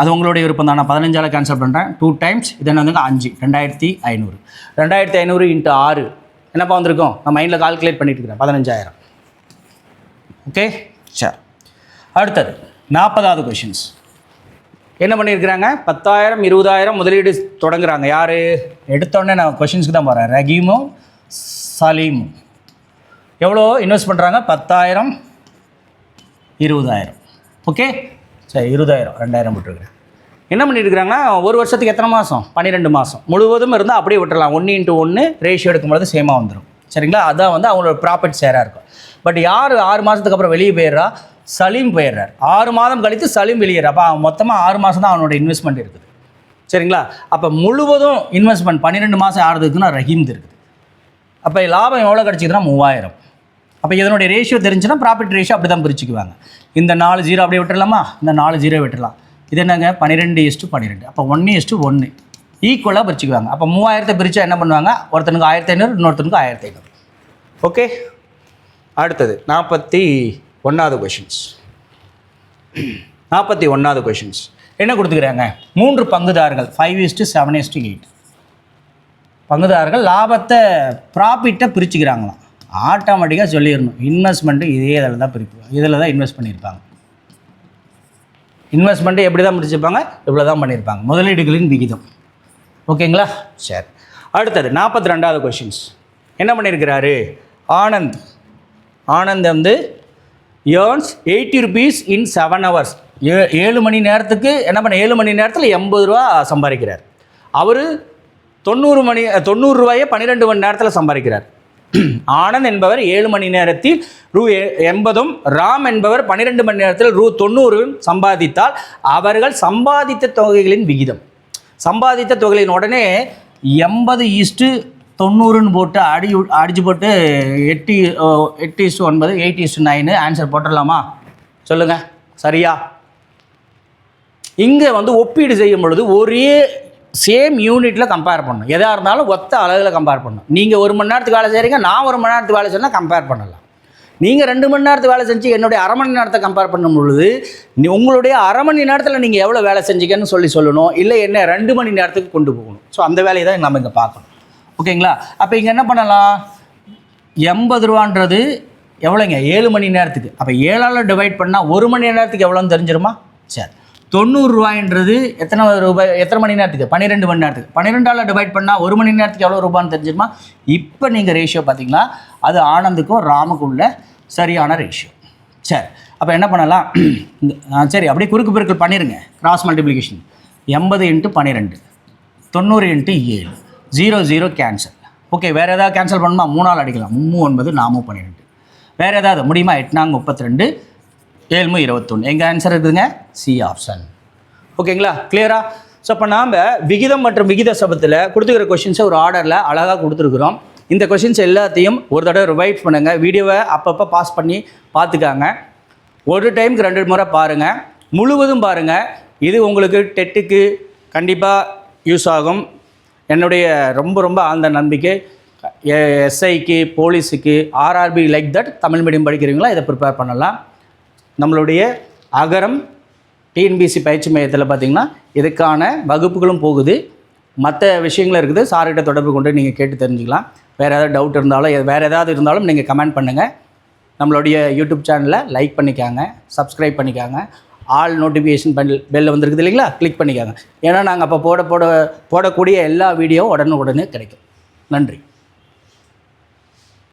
அது உங்களுடைய விருப்பம் தான். நான் 15ஆல் கேன்சல் பண்ணுறேன். 2 டைம்ஸ். இது என்ன வந்துங்க? 5. 2,500. 2,500 × 6 என்னப்பா வந்திருக்கும்? நான் மைண்டில் கால்குலேட் பண்ணிட்டு இருக்கிறேன். 15,000. ஓகே, சரி. அடுத்தது 40வது கொஷின்ஸ். என்ன பண்ணியிருக்கிறாங்க? 10,000, 20,000 முதலீடு தொடங்குறாங்க. யார்? எடுத்தோடனே நான் கொஷின்ஸ்க்கு தான் போகிறேன். ரஹீமும் சலீமும் எவ்வளோ இன்வெஸ்ட் பண்ணுறாங்க? 10,000, 20,000. ஓகே, சரி. 20,000, 2,000 போட்டுருக்குறேன். என்ன பண்ணியிருக்கிறாங்கன்னா, ஒரு வருஷத்துக்கு எத்தனை மாதம்? 12 மாதம் முழுவதும் இருந்தால் அப்படியே விட்டுடலாம். 1:1 ரேஷியோ எடுக்கும்போது சேமாக வந்துடும். சரிங்களா? அதான் வந்து அவங்களோட ப்ராஃபிட் ஷேராக இருக்கும். பட் யார் 6 மாதத்துக்கு அப்புறம் வெளியே போயிடுறா? சலீம் போயிடுறார். 6 மாதம் கழித்து சலீம் வெளியேறார். அப்போ மொத்தமாக 6 மாதம் தான் அவனோட இன்வெஸ்ட்மெண்ட் இருக்குது. சரிங்களா? அப்போ முழுவதும் இன்வெஸ்ட்மெண்ட் 12 மாதம் யாருதுக்குன்னா ரஹீம்து இருக்குது. அப்போ லாபம் எவ்வளோ கிடச்சிதுன்னா 3,000. அப்போ இதனுடைய ரேஷியோ தெரிஞ்சுன்னா ப்ராஃபிட் ரேஷியோ அப்படி தான் பிரிச்சுக்குவாங்க. இந்த 4 0 அப்படியே விட்டுடலாமா? இந்த 4 0 விட்டுடலாம். இது என்னங்க? 12:12. அப்போ 1:1 ஈக்குவலாக பிரிச்சுக்குவாங்க. அப்போ 3,000 பிரித்தா என்ன பண்ணுவாங்க? ஒருத்தனுக்கு 1,500, இன்னொருத்தனுக்கு 1,500. ஓகே. அடுத்தது 41வது கொஷின்ஸ். 41வது கொஷின்ஸ் என்ன கொடுத்துக்கிறாங்க? 3 பங்குதாரர்கள் 5:7:8 பங்குதாரர்கள் லாபத்தை ப்ராஃபிட்டை பிரிச்சுக்கிறாங்களாம். ஆட்டோமேட்டிக்காக சொல்லிடணும். இன்வெஸ்ட்மெண்ட்டு இதே இதில் தான் பிரிப்பாங்க. இதில் தான் இன்வெஸ்ட் பண்ணியிருப்பாங்க. இன்வெஸ்ட்மெண்ட்டு எப்படி தான் பிரிச்சுப்பாங்க? இவ்வளோ தான் பண்ணியிருப்பாங்க. முதலீடுகளின் விகிதம். ஓகேங்களா? சரி. அடுத்தது 42வது கொஷின்ஸ். என்ன பண்ணியிருக்கிறாரு? ஆனந்த் வந்து ஏர்ன்ஸ் 80 rupees in 7 hours. 7 மணி நேரத்துக்கு என்ன பண்ண? 7 மணி நேரத்தில் 80 ரூபா சம்பாதிக்கிறார். அவர் 90 ரூபாயை 12 மணி நேரத்தில் சம்பாதிக்கிறார். ஆனந்த் என்பவர் 7 மணி நேரத்தில் ரூ. 80, ராம் என்பவர் 12 மணி நேரத்தில் ரூ. 90 சம்பாதித்தால் அவர்கள் சம்பாதித்த தொகைகளின் விகிதம். சம்பாதித்த தொகைகளின் உடனே 80:90 போட்டு அடிச்சு போட்டு 8:9, 8:9 ஆன்சர் போட்டுடலாமா? சொல்லுங்கள், சரியா? இங்கே வந்து ஒப்பீடு செய்யும் பொழுது ஒரே சேம் யூனிட்டில் கம்பேர் பண்ணணும். எதாக இருந்தாலும் ஒத்த அளவில் கம்பேர் பண்ணணும். நீங்கள் 1 மணி நேரத்துக்கு வேலை செய்கிறீங்க, நான் 1 மணி நேரத்துக்கு வேலை செய்யணும், கம்பேர் பண்ணலாம். நீங்கள் 2 மணி நேரத்துக்கு வேலை செஞ்சு என்னுடைய அரை மணி நேரத்தை கம்பேர் பண்ணும் பொழுது உங்களுடைய அரை மணி நேரத்தில் நீங்கள் எவ்வளோ வேலை செஞ்சீங்கன்னு சொல்லணும். இல்லை என்ன 2 மணி நேரத்துக்கு கொண்டு போகணும். ஸோ அந்த வேலையை தான் நம்ம இங்கே பார்க்கணும். ஓகேங்களா? அப்போ இங்கே என்ன பண்ணலாம்? 80 ரூபான்றது எவ்வளோங்க? 7 மணி நேரத்துக்கு. அப்போ 7ஆல் டிவைட் பண்ணால் 1 மணி நேரத்துக்கு எவ்வளோன்னு தெரிஞ்சிருமா? சரி. 90 எத்தனை ரூபாய், எத்தனை மணி நேரத்துக்கு? 12 மணி நேரத்துக்கு. 12ஆல் டிவைட் பண்ணால் 1 மணி நேரத்துக்கு எவ்வளோ ரூபான்னு தெரிஞ்சிருமா? இப்போ நீங்கள் ரேஷியோ பார்த்தீங்களா, அது ஆனந்துக்கும் ராமுக்கும் உள்ள சரியான ரேஷியோ. சரி, அப்போ என்ன பண்ணலாம்? சரி, அப்படியே குறுக்கு பெருக்கல் பண்ணிடுங்க. Cross multiplication 80 × 12, 90 × 7, 0 0 cancel. ஓகே, வேறு ஏதாவது கேன்சல் பண்ணணுமா? 3ஆல் அடிக்கலாம். 3 9, 4 12. வேறு ஏதாவது முடியுமா? 8 4 32, 7 21. எங்கள் ஆன்சர் இருக்குதுங்க சி ஆப்ஷன். ஓகேங்களா, கிளியரா? ஸோ இப்போ நாம் விகிதம் மற்றும் விகித சபத்தில் கொடுத்துக்கிற கொஷின்ஸை ஒரு ஆர்டரில் அழகாக கொடுத்துருக்குறோம். இந்த கொஷின்ஸ் எல்லாத்தையும் ஒரு தடவை ரிவைட் பண்ணுங்கள். வீடியோவை அப்பப்போ பாஸ் பண்ணி பார்த்துக்காங்க. ஒரு டைமுக்கு 2 முறை பாருங்கள், முழுவதும் பாருங்கள். இது உங்களுக்கு டெட்டுக்கு கண்டிப்பாக யூஸ் ஆகும். என்னுடைய ரொம்ப ரொம்ப ஆழ்ந்த நம்பிக்கை. எஸ்ஐக்கு, போலீஸுக்கு, RRB like that Tamil medium படிக்கிறீங்களா இதை ப்ரிப்பேர் பண்ணலாம். நம்மளுடைய அகரம் டிஎன்பிஎஸ்சி பயிற்சி மையத்தில் பார்த்திங்கன்னா இதுக்கான வகுப்புகளும் போகுது, மற்ற விஷயங்களும் இருக்குது. சார்கிட்ட தொடர்பு கொண்டு நீங்கள் கேட்டு தெரிஞ்சுக்கலாம். வேறு ஏதாவது டவுட் இருந்தாலும் வேறு ஏதாவது இருந்தாலும் நீங்கள் கமெண்ட் பண்ணுங்கள். நம்மளுடைய யூடியூப் சேனலை லைக் பண்ணிக்காங்க, சப்ஸ்கிரைப் பண்ணிக்காங்க. ஆல் நோட்டிஃபிகேஷன் பெல்ல வந்துருக்குது இல்லைங்களா, கிளிக் பண்ணிக்காங்க. ஏன்னா நாங்கள் அப்போ போடக்கூடிய எல்லா வீடியோவும் உடனே கிடைக்கும். நன்றி.